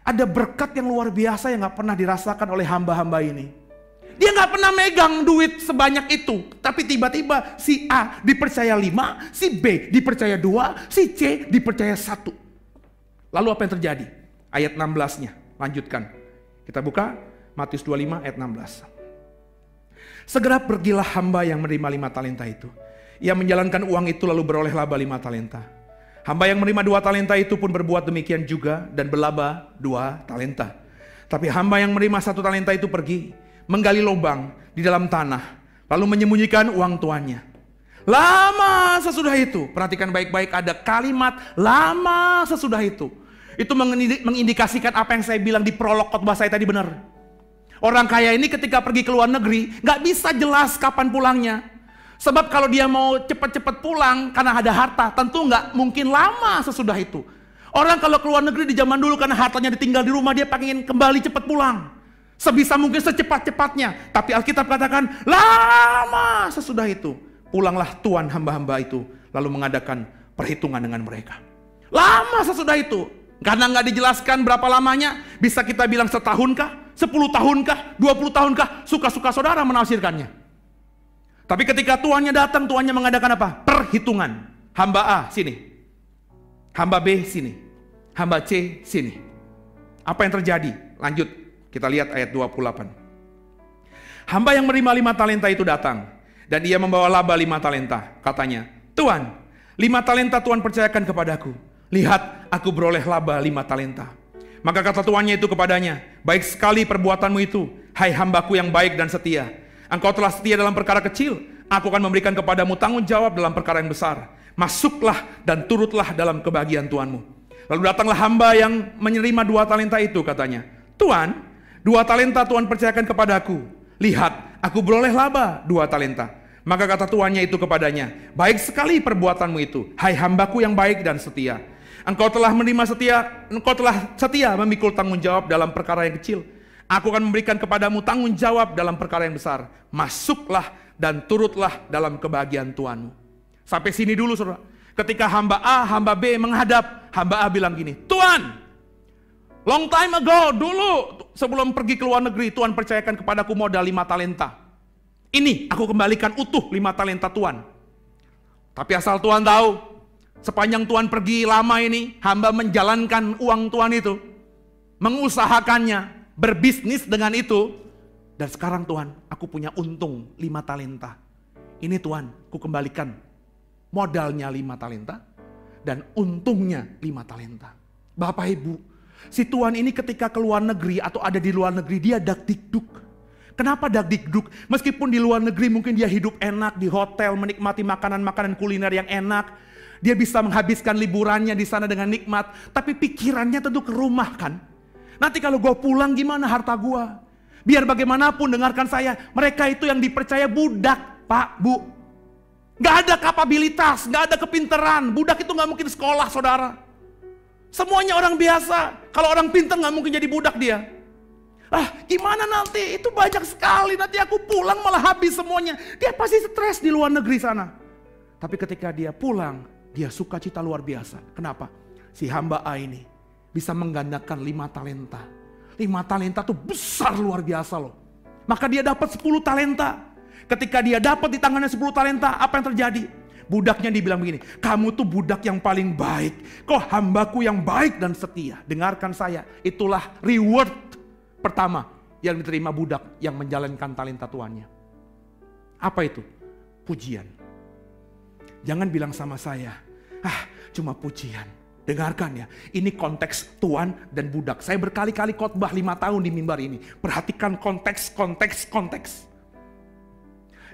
Ada berkat yang luar biasa yang gak pernah dirasakan oleh hamba-hamba ini. Dia gak pernah megang duit sebanyak itu. Tapi tiba-tiba si A dipercaya 5, si B dipercaya 2, si C dipercaya 1. Lalu apa yang terjadi? Ayat 16-nya, lanjutkan. Kita buka Matius 25 ayat 16. Segera pergilah hamba yang menerima 5 talenta itu. Ia menjalankan uang itu lalu beroleh laba 5 talenta. Hamba yang menerima 2 talenta itu pun berbuat demikian juga dan berlaba 2 talenta. Tapi hamba yang menerima 1 talenta itu pergi, menggali lubang di dalam tanah, lalu menyembunyikan uang tuannya. Lama sesudah itu, perhatikan baik-baik, ada kalimat lama sesudah itu. Itu mengindikasikan apa yang saya bilang di prolog khotbah saya tadi benar. Orang kaya ini ketika pergi ke luar negeri, gak bisa jelas kapan pulangnya. Sebab kalau dia mau cepat-cepat pulang karena ada harta, tentu nggak mungkin lama sesudah itu. Orang kalau keluar negeri di zaman dulu karena hartanya ditinggal di rumah, dia pengen kembali cepat pulang. Sebisa mungkin secepat-cepatnya. Tapi Alkitab katakan, lama sesudah itu. Pulanglah tuan hamba-hamba itu, lalu mengadakan perhitungan dengan mereka. Lama sesudah itu. Karena nggak dijelaskan berapa lamanya, bisa kita bilang setahunkah, 10 tahunkah, 20 tahunkah, suka-suka saudara menafsirkannya. Tapi ketika tuannya datang, tuannya mengadakan apa? Perhitungan. Hamba A sini, hamba B sini, hamba C sini. Apa yang terjadi? Lanjut, kita lihat ayat 28. Hamba yang menerima 5 talenta itu datang, dan ia membawa laba 5 talenta. Katanya, Tuan, 5 talenta Tuan percayakan kepadaku. Lihat, aku beroleh laba 5 talenta. Maka kata tuannya itu kepadanya, baik sekali perbuatanmu itu, hai hambaku yang baik dan setia. Engkau telah setia dalam perkara kecil, aku akan memberikan kepadamu tanggung jawab dalam perkara yang besar. Masuklah dan turutlah dalam kebahagiaan Tuanmu. Lalu datanglah hamba yang menerima 2 talenta itu, katanya, Tuan, 2 talenta Tuan percayakan kepadaku. Lihat, aku beroleh laba 2 talenta. Maka kata tuannya itu kepadanya, baik sekali perbuatanmu itu, hai hambaku yang baik dan setia. Engkau telah setia memikul tanggung jawab dalam perkara yang kecil. Aku akan memberikan kepadamu tanggung jawab dalam perkara yang besar. Masuklah dan turutlah dalam kebahagiaan Tuanmu. Sampai sini dulu saudara. Ketika hamba A, hamba B menghadap, hamba A bilang gini, Tuan, Long time ago, dulu sebelum pergi ke luar negeri, Tuhan percayakan kepadaku modal 5 talenta. Ini aku kembalikan utuh 5 talenta Tuhan. Tapi asal Tuhan tahu, sepanjang Tuhan pergi lama ini, hamba menjalankan uang Tuhan itu, mengusahakannya, berbisnis dengan itu, dan sekarang Tuhan, aku punya untung 5 talenta. Ini Tuhan, aku kembalikan modalnya 5 talenta, dan untungnya 5 talenta. Bapak Ibu, si Tuhan ini ketika ke luar negeri atau ada di luar negeri, dia dakdikduk. Kenapa dakdikduk? Meskipun di luar negeri mungkin dia hidup enak di hotel, menikmati makanan-makanan kuliner yang enak. Dia bisa menghabiskan liburannya di sana dengan nikmat. Tapi pikirannya tentu ke rumah kan. Nanti kalau gue pulang gimana harta gue? Biar bagaimanapun dengarkan saya, mereka itu yang dipercaya budak, Pak, Bu. Gak ada kapabilitas, gak ada kepinteran. Budak itu gak mungkin sekolah, saudara. Semuanya orang biasa. Kalau orang pintar gak mungkin jadi budak dia. Gimana nanti? Itu banyak sekali. Nanti aku pulang malah habis semuanya. Dia pasti stres di luar negeri sana. Tapi ketika dia pulang, dia sukacita luar biasa. Kenapa? Si hamba A ini bisa menggandakan 5 talenta. 5 talenta tuh besar luar biasa loh. Maka dia dapat 10 talenta. Ketika dia dapat di tangannya 10 talenta, apa yang terjadi? Budaknya dibilang begini, kamu tuh budak yang paling baik. Kok hambaku yang baik dan setia. Dengarkan saya, itulah reward pertama yang diterima budak yang menjalankan talenta tuannya. Apa itu? Pujian. Jangan bilang sama saya, cuma pujian. Dengarkan ya, ini konteks tuan dan budak. Saya berkali-kali khotbah 5 tahun di mimbar ini. Perhatikan konteks.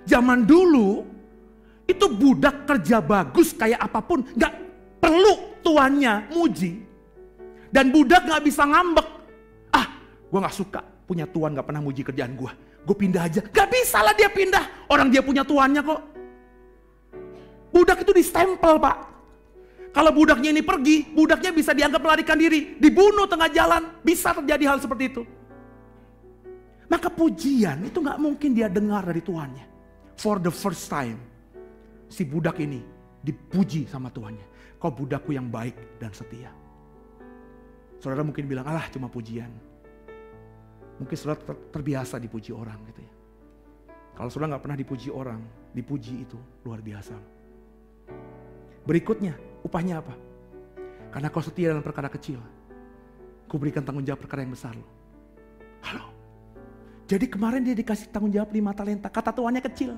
Zaman dulu, itu budak kerja bagus kayak apapun, gak perlu tuannya muji. Dan budak gak bisa ngambek. Gue gak suka punya tuan gak pernah muji kerjaan gue. Gue pindah aja. Gak bisa lah dia pindah. Orang dia punya tuannya kok. Budak itu distempel, Pak. Kalau budaknya ini pergi, budaknya bisa dianggap melarikan diri. Dibunuh tengah jalan. Bisa terjadi hal seperti itu. Maka pujian itu gak mungkin dia dengar dari tuannya. For the first time, si budak ini dipuji sama tuannya. Kau budakku yang baik dan setia. Saudara mungkin bilang, cuma pujian. Mungkin saudara terbiasa dipuji orang gitu ya. Kalau saudara gak pernah dipuji orang, dipuji itu luar biasa. Berikutnya, upahnya apa? Karena kau setia dalam perkara kecil, ku berikan tanggung jawab perkara yang besar. Halo. Jadi kemarin dia dikasih tanggung jawab 5 talenta, kata tuannya kecil.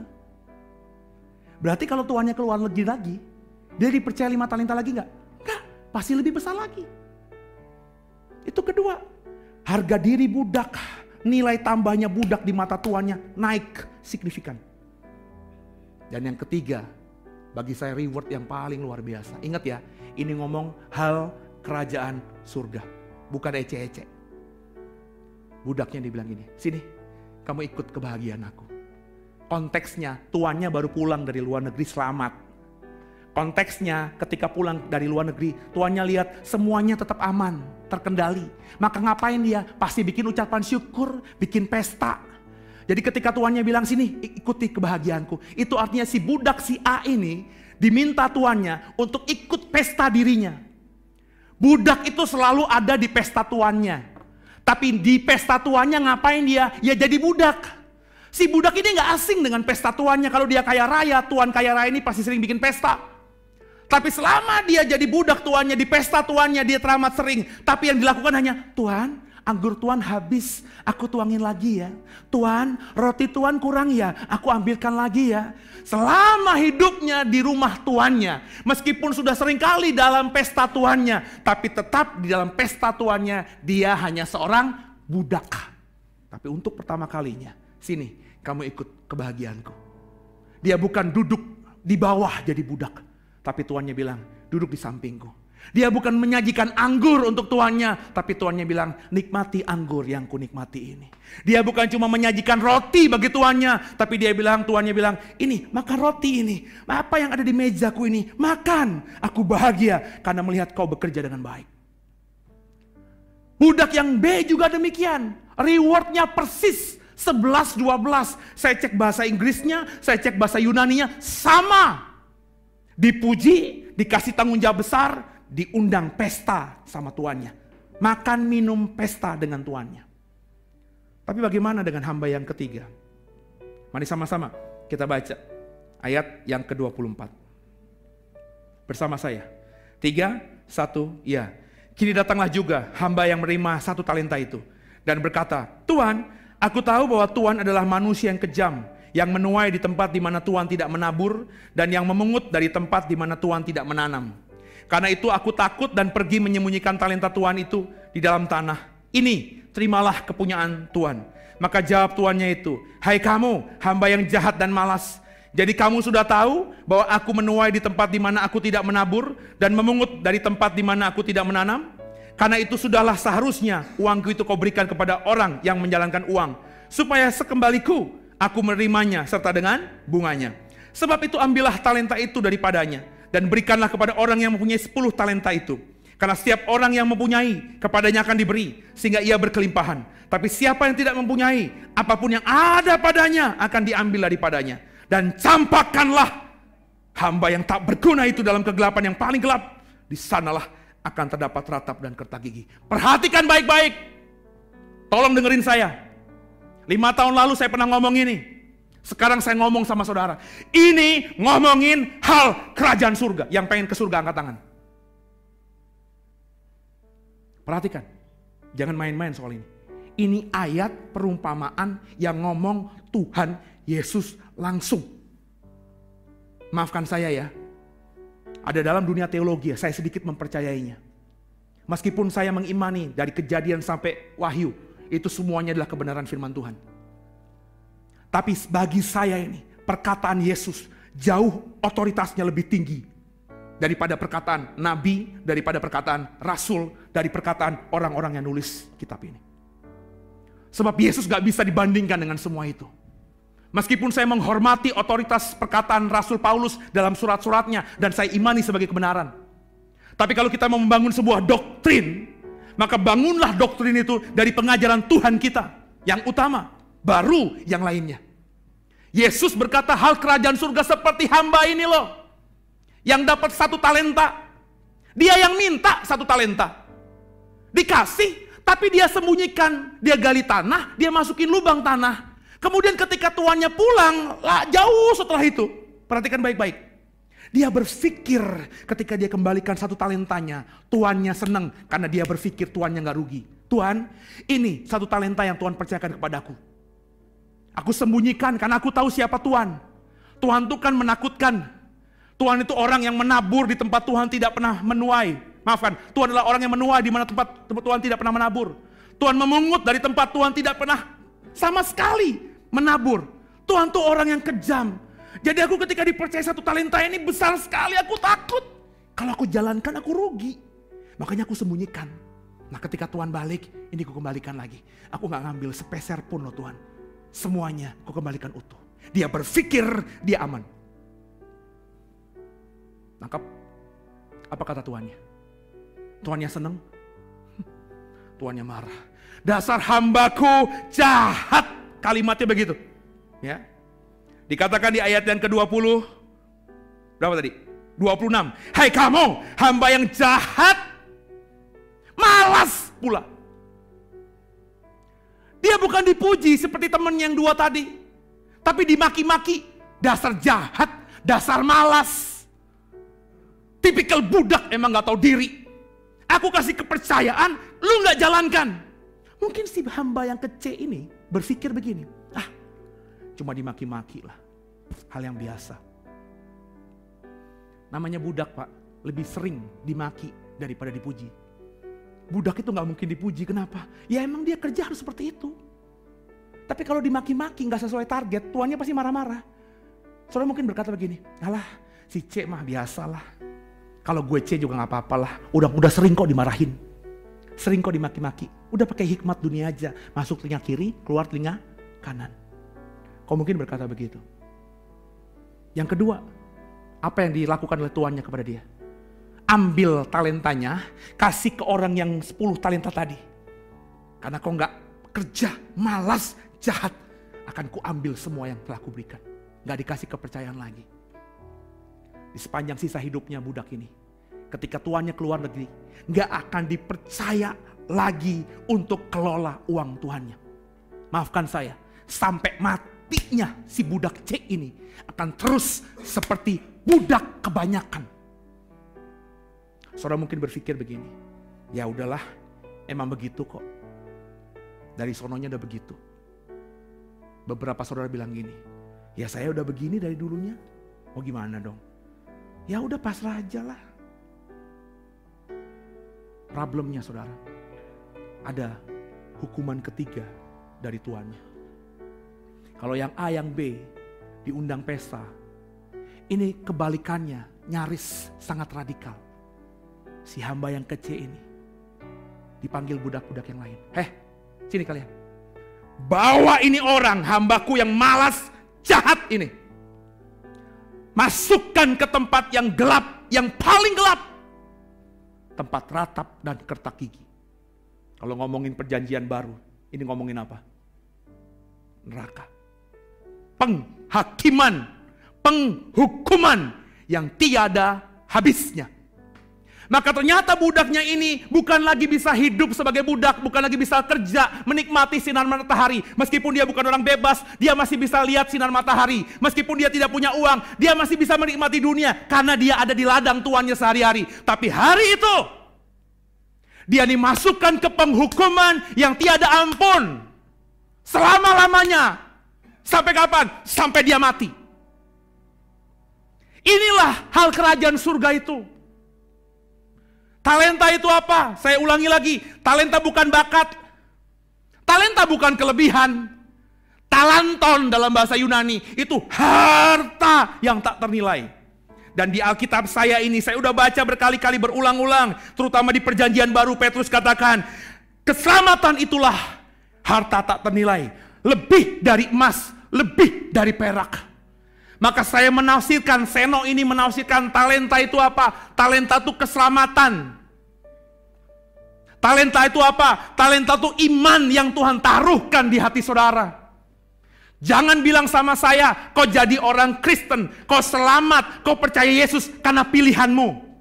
Berarti kalau tuannya keluar negeri lagi, dia dipercaya 5 talenta lagi enggak? Enggak, pasti lebih besar lagi. Itu kedua, harga diri budak, nilai tambahnya budak di mata tuannya naik signifikan. Dan yang ketiga, bagi saya reward yang paling luar biasa. Ingat ya, ini ngomong hal kerajaan surga, bukan ece-ece. Budaknya dibilang gini, sini kamu ikut kebahagiaan aku. Konteksnya tuannya baru pulang dari luar negeri selamat. Konteksnya ketika pulang dari luar negeri, tuannya lihat semuanya tetap aman, terkendali. Maka ngapain dia? Pasti bikin ucapan syukur, bikin pesta. Jadi ketika tuannya bilang sini ikuti kebahagiaanku, itu artinya si budak si A ini diminta tuannya untuk ikut pesta dirinya. Budak itu selalu ada di pesta tuannya. Tapi di pesta tuannya ngapain dia? Ya jadi budak. Si budak ini gak asing dengan pesta tuannya. Kalau dia kaya raya, tuan kaya raya ini pasti sering bikin pesta. Tapi selama dia jadi budak tuannya, di pesta tuannya dia teramat sering. Tapi yang dilakukan hanya, Tuan, anggur Tuan habis, aku tuangin lagi ya. Tuan, roti Tuan kurang ya, aku ambilkan lagi ya. Selama hidupnya di rumah tuannya, meskipun sudah sering kali dalam pesta tuannya, tapi tetap di dalam pesta tuannya, dia hanya seorang budak. Tapi untuk pertama kalinya, sini kamu ikut kebahagiaanku. Dia bukan duduk di bawah jadi budak, tapi tuannya bilang duduk di sampingku. Dia bukan menyajikan anggur untuk tuannya, tapi tuannya bilang nikmati anggur yang ku nikmati ini. Dia bukan cuma menyajikan roti bagi tuannya, tapi tuannya bilang ini makan roti ini. Apa yang ada di mejaku ini makan. Aku bahagia karena melihat kau bekerja dengan baik. Budak yang B juga demikian. Rewardnya persis 11-12. Saya cek bahasa Inggrisnya, saya cek bahasa Yunaninya, sama. Dipuji, dikasih tanggung jawab besar, diundang pesta sama tuannya. makan, minum, pesta dengan tuannya. Tapi bagaimana dengan hamba yang ketiga? Mari sama-sama kita baca ayat yang ke-24. Bersama saya. 3, 1, ya. Kini datanglah juga hamba yang menerima 1 talenta itu. Dan berkata, Tuan, aku tahu bahwa Tuan adalah manusia yang kejam, yang menuai di tempat di mana Tuan tidak menabur, dan yang memungut dari tempat di mana Tuan tidak menanam. Karena itu aku takut dan pergi menyembunyikan talenta Tuan itu di dalam tanah. Ini, terimalah kepunyaan Tuan. Maka jawab tuannya itu, hai kamu, hamba yang jahat dan malas. Jadi kamu sudah tahu bahwa aku menuai di tempat di mana aku tidak menabur dan memungut dari tempat di mana aku tidak menanam? Karena itu sudahlah seharusnya uangku itu kau berikan kepada orang yang menjalankan uang, supaya sekembaliku aku menerimanya serta dengan bunganya. Sebab itu ambillah talenta itu daripadanya dan berikanlah kepada orang yang mempunyai 10 talenta itu. Karena setiap orang yang mempunyai, kepadanya akan diberi, sehingga ia berkelimpahan. Tapi siapa yang tidak mempunyai, apapun yang ada padanya akan diambil daripadanya. Dan campakkanlah hamba yang tak berguna itu dalam kegelapan yang paling gelap. Di sanalah akan terdapat ratap dan kertak gigi. Perhatikan baik-baik. Tolong dengerin saya. 5 tahun lalu saya pernah ngomong ini. Sekarang saya ngomong sama saudara. Ini ngomongin hal kerajaan surga. Yang pengen ke surga angkat tangan. Perhatikan, jangan main-main soal ini. Ini ayat perumpamaan yang ngomong Tuhan Yesus langsung. Maafkan saya ya, ada dalam dunia teologi ya, saya sedikit mempercayainya. Meskipun saya mengimani dari Kejadian sampai Wahyu, itu semuanya adalah kebenaran firman Tuhan. Tapi bagi saya ini, perkataan Yesus jauh otoritasnya lebih tinggi daripada perkataan nabi, daripada perkataan rasul, dari perkataan orang-orang yang nulis kitab ini. Sebab Yesus gak bisa dibandingkan dengan semua itu. Meskipun saya menghormati otoritas perkataan Rasul Paulus dalam surat-suratnya, dan saya imani sebagai kebenaran. Tapi kalau kita mau membangun sebuah doktrin, maka bangunlah doktrin itu dari pengajaran Tuhan kita yang utama, baru yang lainnya. Yesus berkata hal kerajaan surga seperti hamba ini loh, yang dapat 1 talenta. Dia yang minta 1 talenta. Dikasih, tapi dia sembunyikan. Dia gali tanah, dia masukin lubang tanah. Kemudian ketika tuannya pulang, jauh setelah itu. Perhatikan baik-baik. Dia berpikir ketika dia kembalikan 1 talentanya, tuannya senang karena dia berpikir tuannya gak rugi. Tuhan, ini 1 talenta yang Tuhan percayakan kepadaku. Aku sembunyikan karena aku tahu siapa Tuhan. Tuhan itu kan menakutkan. Tuhan itu orang yang menabur di tempat Tuhan tidak pernah menuai. Maafkan, Tuhan adalah orang yang menuai di mana tempat Tuhan tidak pernah menabur. Tuhan memungut dari tempat Tuhan tidak pernah sama sekali menabur. Tuhan itu orang yang kejam. Jadi aku ketika dipercaya 1 talenta ini besar sekali, aku takut. Kalau aku jalankan aku rugi. Makanya aku sembunyikan. Nah ketika Tuhan balik, ini aku kembalikan lagi. Aku gak ngambil sepeser pun loh Tuhan. Semuanya aku kembalikan utuh. Dia berpikir dia aman. Nangkap? Apa kata tuannya? Tuannya senang? Tuannya marah. Dasar hambaku jahat. Kalimatnya begitu. Ya. Dikatakan di ayat yang ke-20. Berapa tadi? 26. Hai kamu, hamba yang jahat. Malas pula. Dia bukan dipuji seperti teman yang 2 tadi. Tapi dimaki-maki. Dasar jahat, dasar malas. Tipikal budak emang gak tahu diri. Aku kasih kepercayaan, lu gak jalankan. Mungkin si hamba yang kece ini berpikir begini. Cuma dimaki-maki lah. Hal yang biasa. Namanya budak Pak, lebih sering dimaki daripada dipuji. Budak itu gak mungkin dipuji, kenapa? Ya emang dia kerja harus seperti itu. Tapi kalau dimaki-maki gak sesuai target, tuannya pasti marah-marah. Saudara mungkin berkata begini, alah si C mah biasalah. Kalau gue C juga gak apa-apa lah. Udah sering kok dimarahin. Sering kok dimaki-maki. Udah pakai hikmat dunia aja. Masuk telinga kiri, keluar telinga kanan. Kau mungkin berkata begitu. Yang kedua, apa yang dilakukan oleh tuannya kepada dia? Ambil talentanya, kasih ke orang yang 10 talenta tadi. Karena kau gak kerja, malas, jahat. Akan ku ambil semua yang telah kuberikan. Gak dikasih kepercayaan lagi. Di sepanjang sisa hidupnya budak ini, ketika tuannya keluar negeri, gak akan dipercaya lagi untuk kelola uang tuannya. Maafkan saya, sampai matinya si budak C ini akan terus seperti budak kebanyakan. Saudara mungkin berpikir begini, ya udahlah, emang begitu kok. Dari sononya udah begitu. Beberapa saudara bilang gini, ya saya udah begini dari dulunya, mau gimana dong? Ya udah pasrah aja lah. Problemnya saudara, ada hukuman ketiga dari tuannya. Kalau yang A, yang B diundang pesta, ini kebalikannya, nyaris sangat radikal. Si hamba yang kecil ini dipanggil budak-budak yang lain. Sini kalian. Bawa ini orang, hambaku yang malas, jahat ini. Masukkan ke tempat yang gelap, yang paling gelap. Tempat ratap dan kertak gigi. Kalau ngomongin perjanjian baru, ini ngomongin apa? Neraka. Penghakiman, penghukuman yang tiada habisnya. Maka ternyata budaknya ini bukan lagi bisa hidup sebagai budak, bukan lagi bisa kerja, menikmati sinar matahari. Meskipun dia bukan orang bebas, dia masih bisa lihat sinar matahari. Meskipun dia tidak punya uang, dia masih bisa menikmati dunia karena dia ada di ladang tuannya sehari-hari. Tapi hari itu, dia dimasukkan ke penghukuman yang tiada ampun. Selama-lamanya. Sampai kapan? Sampai dia mati. Inilah hal kerajaan surga itu. Talenta itu apa? Saya ulangi lagi. Talenta bukan bakat. Talenta bukan kelebihan. Talanton dalam bahasa Yunani. Itu harta yang tak ternilai. Dan di Alkitab saya ini, saya udah baca berkali-kali berulang-ulang. Terutama di perjanjian baru, Petrus katakan, keselamatan itulah harta tak ternilai. Lebih dari emas, lebih dari perak. Maka saya menafsirkan, Seno ini menafsirkan talenta itu apa? Talenta itu keselamatan. Talenta itu apa? Talenta itu iman yang Tuhan taruhkan di hati saudara. Jangan bilang sama saya, kau jadi orang Kristen, kau selamat, kau percaya Yesus karena pilihanmu.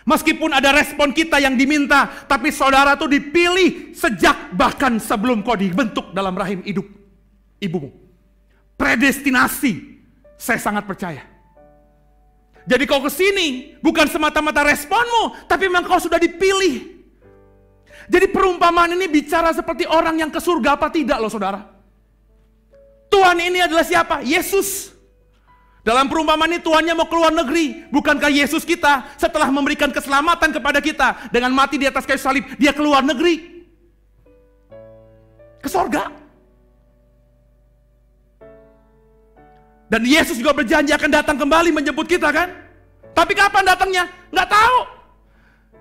Meskipun ada respon kita yang diminta, tapi saudara itu dipilih sejak bahkan sebelum kau dibentuk dalam rahim ibumu. Predestinasi. Saya sangat percaya. Jadi kau kesini bukan semata-mata responmu, tapi memang kau sudah dipilih. Jadi perumpamaan ini bicara seperti orang yang ke surga apa tidak loh saudara. Tuhan ini adalah siapa? Yesus. Dalam perumpamaan ini Tuhannya mau keluar negeri. Bukankah Yesus kita setelah memberikan keselamatan kepada kita dengan mati di atas kayu salib, dia keluar negeri ke surga. Dan Yesus juga berjanji akan datang kembali menjemput kita kan? Tapi kapan datangnya? Nggak tahu.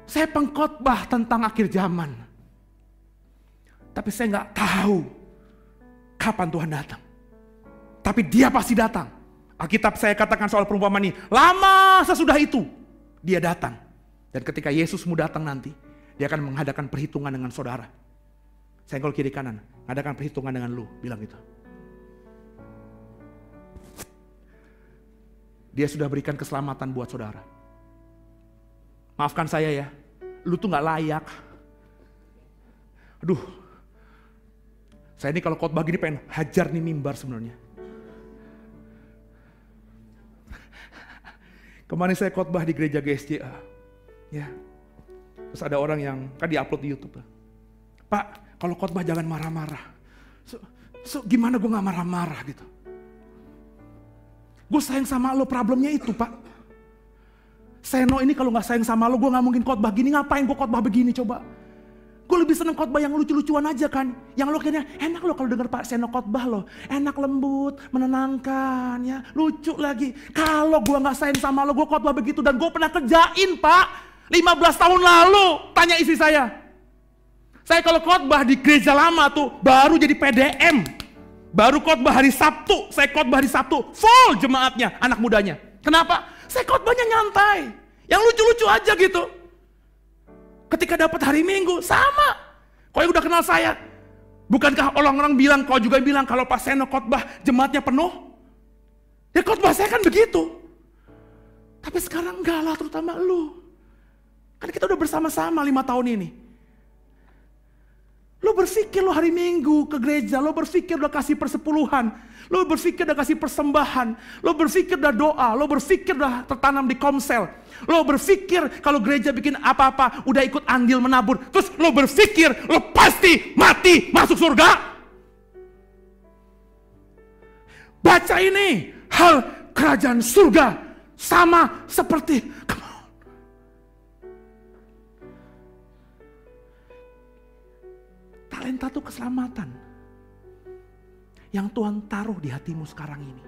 Saya pengkhotbah tentang akhir zaman. Tapi saya nggak tahu kapan Tuhan datang. Tapi dia pasti datang. Alkitab saya katakan soal perumpamaan ini. Lama sesudah itu dia datang. Dan ketika Yesusmu datang nanti, dia akan mengadakan perhitungan dengan saudara. Senggol kiri kanan, mengadakan perhitungan dengan lu, bilang gitu. Dia sudah berikan keselamatan buat saudara. Maafkan saya ya, lu tuh gak layak. Aduh, saya ini kalau khotbah gini pengen hajar nih mimbar sebenarnya. Kemarin saya khotbah di gereja GSJA. Ya. Terus ada orang yang kan diupload di YouTube. Pak, kalau khotbah jangan marah-marah. So gimana gue gak marah-marah gitu. Gue sayang sama lo, problemnya itu pak. Seno ini kalau gak sayang sama lo, gue gak mungkin khotbah gini. Ngapain gue khotbah begini coba. Gue lebih seneng khotbah yang lucu-lucuan aja kan. Yang lo kayaknya enak lo kalau denger Pak Seno khotbah lo. Enak, lembut, menenangkan ya. Lucu lagi. Kalau gue gak sayang sama lo, gue khotbah begitu. Dan gue pernah kerjain pak. 15 tahun lalu. Tanya istri saya. Saya kalau khotbah di gereja lama tuh baru jadi PDM. Baru khotbah hari Sabtu, saya khotbah hari Sabtu, full jemaatnya, anak mudanya. Kenapa? Saya khotbahnya nyantai, yang lucu-lucu aja gitu. Ketika dapat hari Minggu, sama. Kau yang udah kenal saya, bukankah orang-orang bilang, kau juga bilang kalau Pak Seno khotbah jemaatnya penuh? Ya khotbah saya kan begitu. Tapi sekarang enggak lah, terutama lu. Kan kita udah bersama-sama 5 tahun ini. Lo berpikir lo hari Minggu ke gereja, lo berpikir udah kasih persepuluhan, lo berpikir udah kasih persembahan, lo berpikir udah doa, lo berpikir udah tertanam di komsel, lo berpikir kalau gereja bikin apa-apa udah ikut andil menabur, terus lo berpikir lo pasti mati masuk surga. Baca ini, hal kerajaan surga sama seperti, talenta itu keselamatan yang Tuhan taruh di hatimu sekarang ini.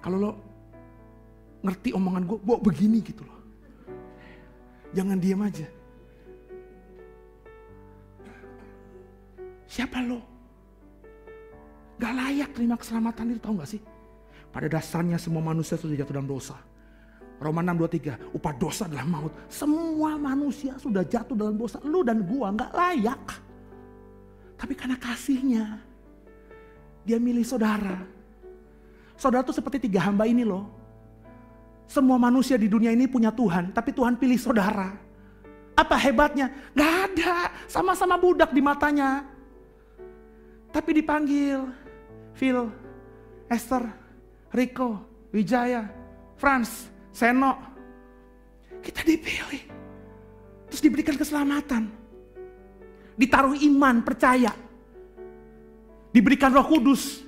Kalau lo ngerti omongan gue begini gitu loh, jangan diam aja. Siapa lo? Gak layak terima keselamatan itu, tahu gak sih? Pada dasarnya semua manusia sudah jatuh dalam dosa. Roma 6:23, upah dosa adalah maut. Semua manusia sudah jatuh dalam dosa. Lu dan gua gak layak. Tapi karena kasihnya, dia milih saudara. Saudara tuh seperti 3 hamba ini loh. Semua manusia di dunia ini punya Tuhan, tapi Tuhan pilih saudara. Apa hebatnya? Gak ada, sama-sama budak di matanya. Tapi dipanggil Phil, Esther, Rico, Wijaya, Franz, Seno. Kita dipilih. Terus diberikan keselamatan. Ditaruh iman, percaya. Diberikan Roh Kudus.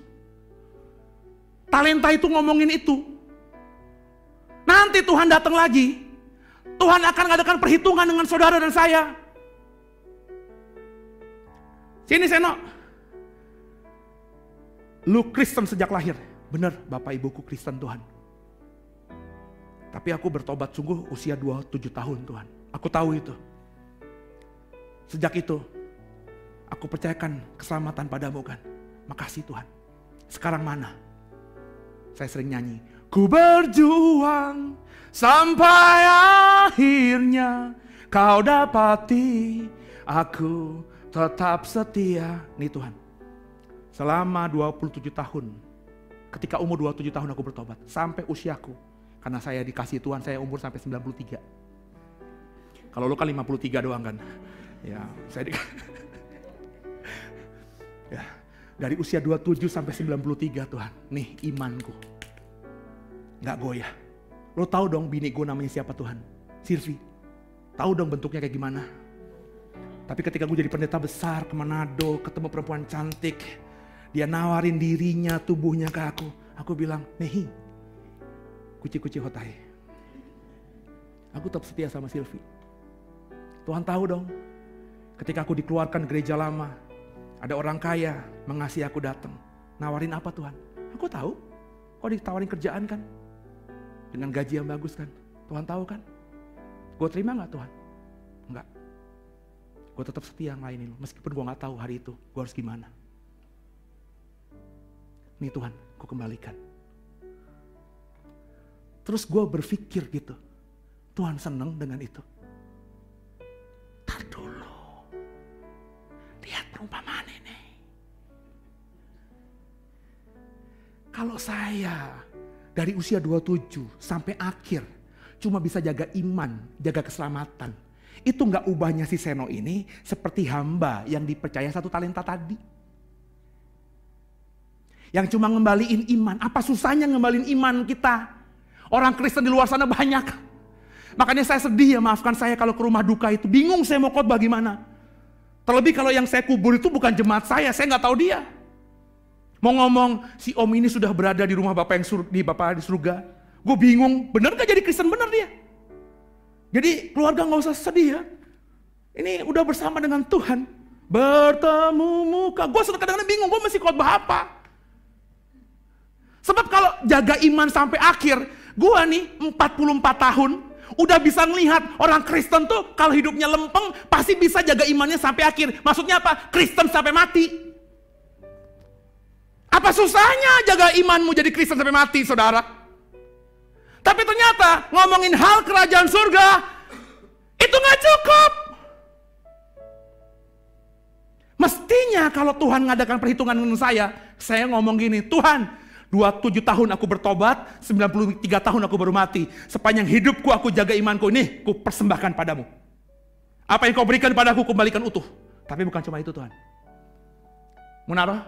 Talenta itu ngomongin itu. Nanti Tuhan datang lagi. Tuhan akan mengadakan perhitungan dengan saudara dan saya. Sini Seno. Lu Kristen sejak lahir. Benar, Bapak Ibuku Kristen Tuhan. Tapi aku bertobat sungguh usia 27 tahun Tuhan. Aku tahu itu. Sejak itu, aku percayakan keselamatan padamu kan. Makasih Tuhan. Sekarang mana? Saya sering nyanyi. Ku berjuang sampai akhirnya kau dapati aku tetap setia. Nih Tuhan. Selama 27 tahun. Ketika umur 27 tahun aku bertobat. Sampai usiaku. Karena saya dikasih Tuhan, saya umur sampai 93. Kalau lu kan 53 doang kan. Ya, saya ya, dari usia 27 sampai 93 Tuhan. Nih imanku. Gak goyah. Lo tahu dong bini gue namanya siapa Tuhan? Sylvie. Tahu dong bentuknya kayak gimana. Tapi ketika gue jadi pendeta besar ke Manado, ketemu perempuan cantik. Dia nawarin dirinya, tubuhnya ke aku. Aku bilang, Nehi. Kuci-kuci hotai. Aku tetap setia sama Sylvie. Tuhan tahu dong. Ketika aku dikeluarkan gereja lama. Ada orang kaya mengasihi aku datang. Nawarin apa Tuhan? Aku tahu. Kok ditawarin kerjaan kan? Dengan gaji yang bagus kan? Tuhan tahu kan? Gue terima gak Tuhan? Enggak. Gue tetap setia ngelainin lu. Meskipun gue gak tahu hari itu gue harus gimana. Nih Tuhan, gue kembalikan. Terus gue berpikir gitu. Tuhan seneng dengan itu. Tar dulu. Lihat perumpamaan ini. Kalau saya dari usia 27 sampai akhir cuma bisa jaga iman, jaga keselamatan. Itu gak ubahnya si Seno ini seperti hamba yang dipercaya 1 talenta tadi. Yang cuma ngembaliin iman. Apa susahnya ngembaliin iman kita? Orang Kristen di luar sana banyak. Makanya saya sedih ya, maafkan saya kalau ke rumah duka itu. Bingung saya mau khotbah gimana. Terlebih kalau yang saya kubur itu bukan jemaat saya gak tahu dia. Mau ngomong si om ini sudah berada di rumah Bapak di surga. Gue bingung, bener gak jadi Kristen? Bener dia. Jadi keluarga gak usah sedih ya. Ini udah bersama dengan Tuhan. Bertemu muka. Gue kadang-kadang bingung, gue mesti khotbah apa. Sebab kalau jaga iman sampai akhir, gue nih 44 tahun, udah bisa ngelihat orang Kristen tuh kalau hidupnya lempeng, pasti bisa jaga imannya sampai akhir. Maksudnya apa? Kristen sampai mati. Apa susahnya jaga imanmu jadi Kristen sampai mati, saudara? Tapi ternyata ngomongin hal kerajaan surga, itu gak cukup. Mestinya kalau Tuhan ngadakan perhitungan dengan saya ngomong gini, Tuhan, 27 tahun aku bertobat, 93 tahun aku baru mati. Sepanjang hidupku aku jaga imanku ini, ku persembahkan padamu. Apa yang kau berikan padaku kembalikan utuh. Tapi bukan cuma itu Tuhan. Munarah,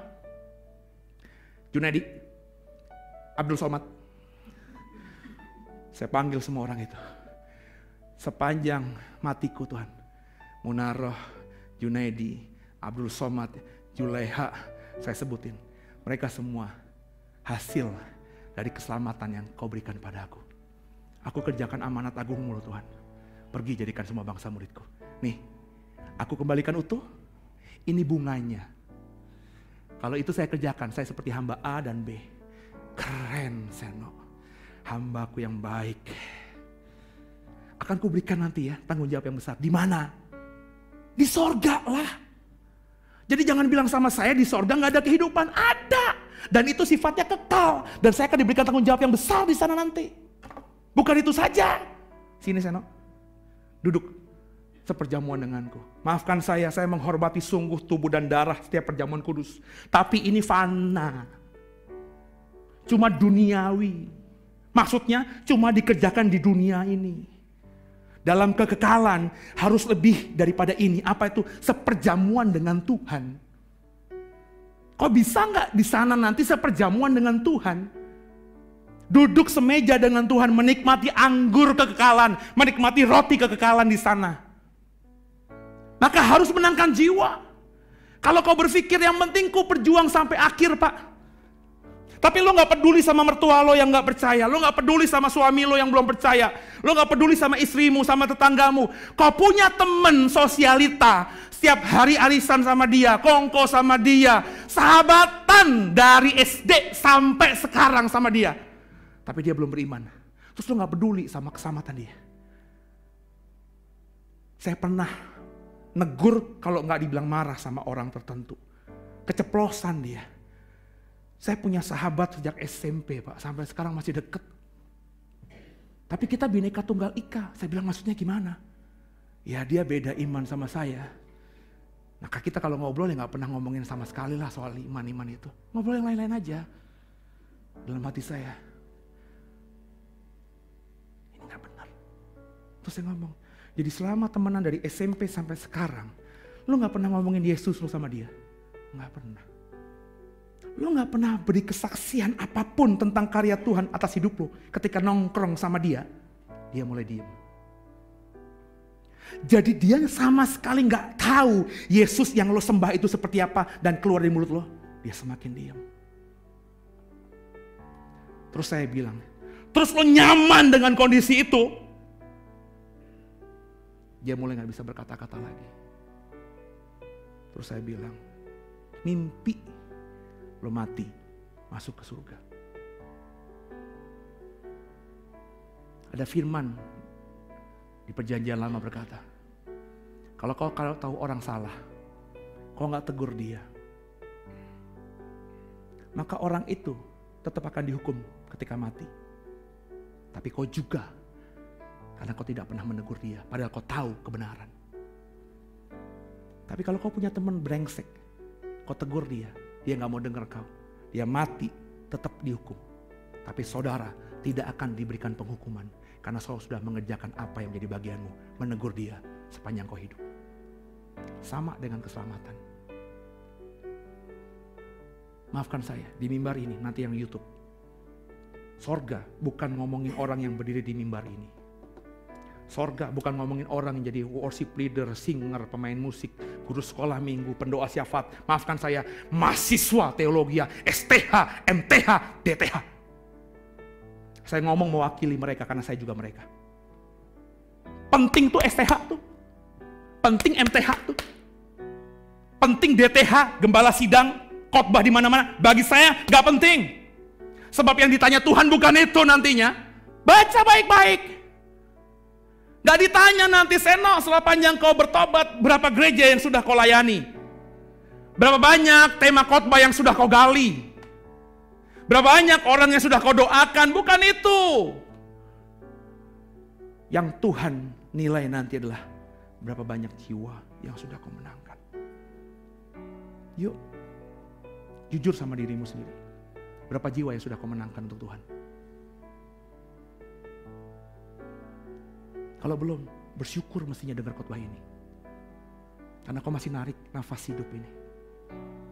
Junaidi, Abdul Somad. Saya panggil semua orang itu. Sepanjang matiku Tuhan. Munarah, Junaidi, Abdul Somad, Julaiha, saya sebutin. Mereka semua hasil dari keselamatan yang kau berikan padaku. Aku kerjakan amanat agungmu loh Tuhan. Pergi jadikan semua bangsa muridku. Nih, aku kembalikan utuh. Ini bunganya. Kalau itu saya kerjakan, saya seperti hamba A dan B. Keren Seno. Hambaku yang baik. Akan kuberikan nanti ya tanggung jawab yang besar. Di mana? Di sorga lah. Jadi jangan bilang sama saya di sorga gak ada kehidupan. Ada. Dan itu sifatnya kekal. Dan saya akan diberikan tanggung jawab yang besar di sana nanti. Bukan itu saja. Sini Seno. Duduk. Seperjamuan denganku. Maafkan saya menghormati sungguh tubuh dan darah setiap perjamuan kudus. Tapi ini fana. Cuma duniawi. Maksudnya cuma dikerjakan di dunia ini. Dalam kekekalan harus lebih daripada ini. Apa itu? Seperjamuan dengan Tuhan. Kok bisa nggak di sana nanti seperjamuan dengan Tuhan? Duduk semeja dengan Tuhan, menikmati anggur kekekalan, menikmati roti kekekalan di sana. Maka harus menangkan jiwa. Kalau kau berpikir yang penting ku berjuang sampai akhir Pak. Tapi lo gak peduli sama mertua lo yang gak percaya. Lo gak peduli sama suami lo yang belum percaya. Lo gak peduli sama istrimu, sama tetanggamu. Kau punya temen sosialita. Setiap hari arisan sama dia, kongko sama dia. Sahabatan dari SD sampai sekarang sama dia. Tapi dia belum beriman. Terus lo gak peduli sama keselamatan dia. Saya pernah negur kalau gak dibilang marah sama orang tertentu. Keceplosan dia. Saya punya sahabat sejak SMP Pak, sampai sekarang masih deket. Tapi kita bineka tunggal ika. Saya bilang maksudnya gimana? Ya dia beda iman sama saya. Nah kita kalau ngobrol ya gak pernah ngomongin sama sekali lah soal iman-iman itu. Ngobrol yang lain-lain aja. Dalam hati saya. Ini gak benar. Terus saya ngomong, jadi selama temenan dari SMP sampai sekarang, lu gak pernah ngomongin Yesus lu sama dia? Gak pernah. Lo gak pernah beri kesaksian apapun tentang karya Tuhan atas hidup lo. Ketika nongkrong sama dia, dia mulai diem. Jadi dia sama sekali gak tahu Yesus yang lo sembah itu seperti apa dan keluar dari mulut lo. Dia semakin diem. Terus saya bilang, terus lo nyaman dengan kondisi itu. Dia mulai gak bisa berkata-kata lagi. Terus saya bilang, mimpi lo mati, masuk ke surga. Ada firman di perjanjian lama berkata, kalau tahu orang salah, kau gak tegur dia, maka orang itu tetap akan dihukum ketika mati. Tapi kau juga, karena kau tidak pernah menegur dia, padahal kau tahu kebenaran. Tapi kalau kau punya teman brengsek, kau tegur dia, dia gak mau dengar kau. Dia mati, tetap dihukum. Tapi saudara tidak akan diberikan penghukuman. Karena saudara sudah mengerjakan apa yang menjadi bagianmu. Menegur dia sepanjang kau hidup. Sama dengan keselamatan. Maafkan saya, di mimbar ini, nanti yang YouTube. Sorga bukan ngomongin orang yang berdiri di mimbar ini. Sorga bukan ngomongin orang yang jadi worship leader, singer, pemain musik, guru sekolah minggu, pendoa syafat. Maafkan saya, mahasiswa teologi, STH, MTH, DTH. Saya ngomong mewakili mereka karena saya juga mereka. Penting tuh STH tuh. Penting MTH tuh. Penting DTH, gembala sidang, khotbah di mana-mana. Bagi saya gak penting. Sebab yang ditanya Tuhan bukan itu nantinya. Baca baik-baik. Gak ditanya nanti, Seno, setelah panjang kau bertobat, berapa gereja yang sudah kau layani? Berapa banyak tema khotbah yang sudah kau gali? Berapa banyak orang yang sudah kau doakan? Bukan itu. Yang Tuhan nilai nanti adalah berapa banyak jiwa yang sudah kau menangkan. Yuk, jujur sama dirimu sendiri. Berapa jiwa yang sudah kau menangkan untuk Tuhan? Kalau belum, bersyukur mestinya dengar khotbah ini. Karena kau masih narik nafas hidup ini.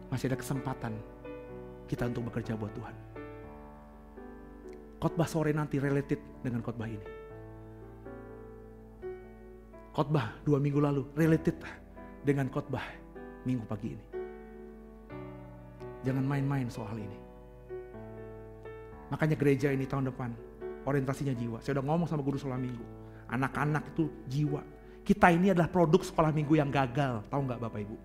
Masih ada kesempatan kita untuk bekerja buat Tuhan. Khotbah sore nanti related dengan khotbah ini. Khotbah 2 minggu lalu related dengan khotbah minggu pagi ini. Jangan main-main soal ini. Makanya gereja ini tahun depan orientasinya jiwa. Saya udah ngomong sama guru sekolah minggu. Anak-anak itu jiwa. Kita ini adalah produk sekolah minggu yang gagal. Tahu gak Bapak Ibu?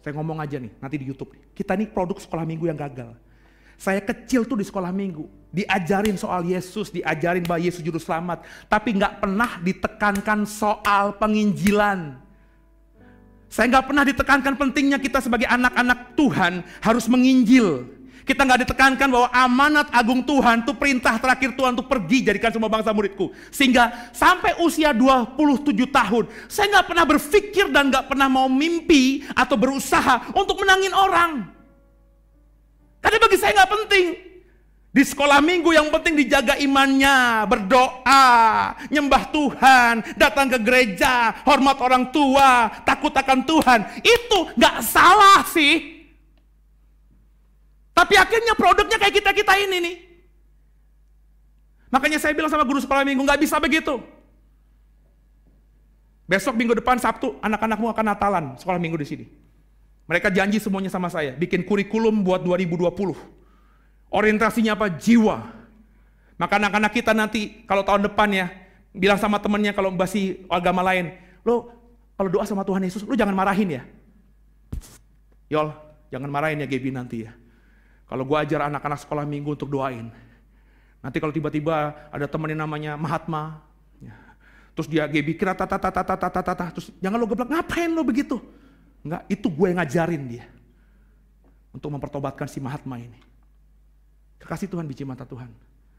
Saya ngomong aja nih, nanti di YouTube nih. Kita ini produk sekolah minggu yang gagal. Saya kecil tuh di sekolah minggu. Diajarin soal Yesus, diajarin bahwa Yesus juru selamat. Tapi gak pernah ditekankan soal penginjilan. Saya gak pernah ditekankan pentingnya kita sebagai anak-anak Tuhan harus menginjil. Kita gak ditekankan bahwa amanat agung Tuhan itu perintah terakhir Tuhan untuk pergi jadikan semua bangsa muridku. Sehingga sampai usia 27 tahun, saya gak pernah berpikir dan gak pernah mau mimpi atau berusaha untuk menangin orang. Karena bagi saya gak penting. Di sekolah minggu yang penting dijaga imannya, berdoa, nyembah Tuhan, datang ke gereja, hormat orang tua, takut akan Tuhan. Itu gak salah sih. Tapi akhirnya produknya kayak kita-kita ini nih. Makanya saya bilang sama guru sekolah minggu, gak bisa begitu. Besok minggu depan Sabtu, anak-anakmu akan Natalan sekolah minggu di sini. Mereka janji semuanya sama saya, bikin kurikulum buat 2020. Orientasinya apa? Jiwa. Maka anak-anak kita nanti kalau tahun depan ya, bilang sama temennya kalau masih agama lain, lo kalau doa sama Tuhan Yesus, lo jangan marahin ya. Yol, jangan marahin ya Gaby nanti ya. Kalau gue ajar anak-anak sekolah minggu untuk doain. Nanti kalau tiba-tiba ada temen yang namanya Mahatma, ya, terus dia Gaby kira terus jangan lo geblak, ngapain lo begitu? Enggak, itu gue yang ngajarin dia. Untuk mempertobatkan si Mahatma ini. Kekasih Tuhan, biji mata Tuhan.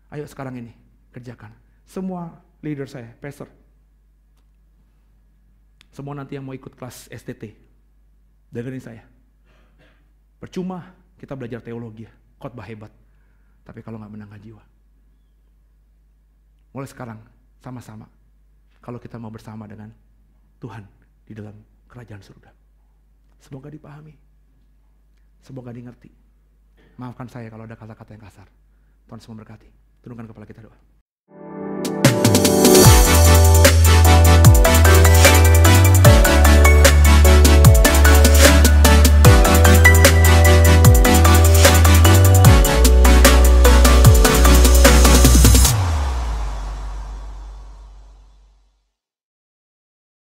Ayo sekarang ini, kerjakan. Semua leader saya, pastor. Semua nanti yang mau ikut kelas STT. Dengerin saya. Percuma kita belajar teologi, khotbah hebat. Tapi kalau gak menangkan jiwa. Mulai sekarang, sama-sama. Kalau kita mau bersama dengan Tuhan di dalam kerajaan surga. Semoga dipahami. Semoga dimengerti. Maafkan saya kalau ada kata-kata yang kasar. Tuhan semua berkati. Tundukkan kepala kita doa.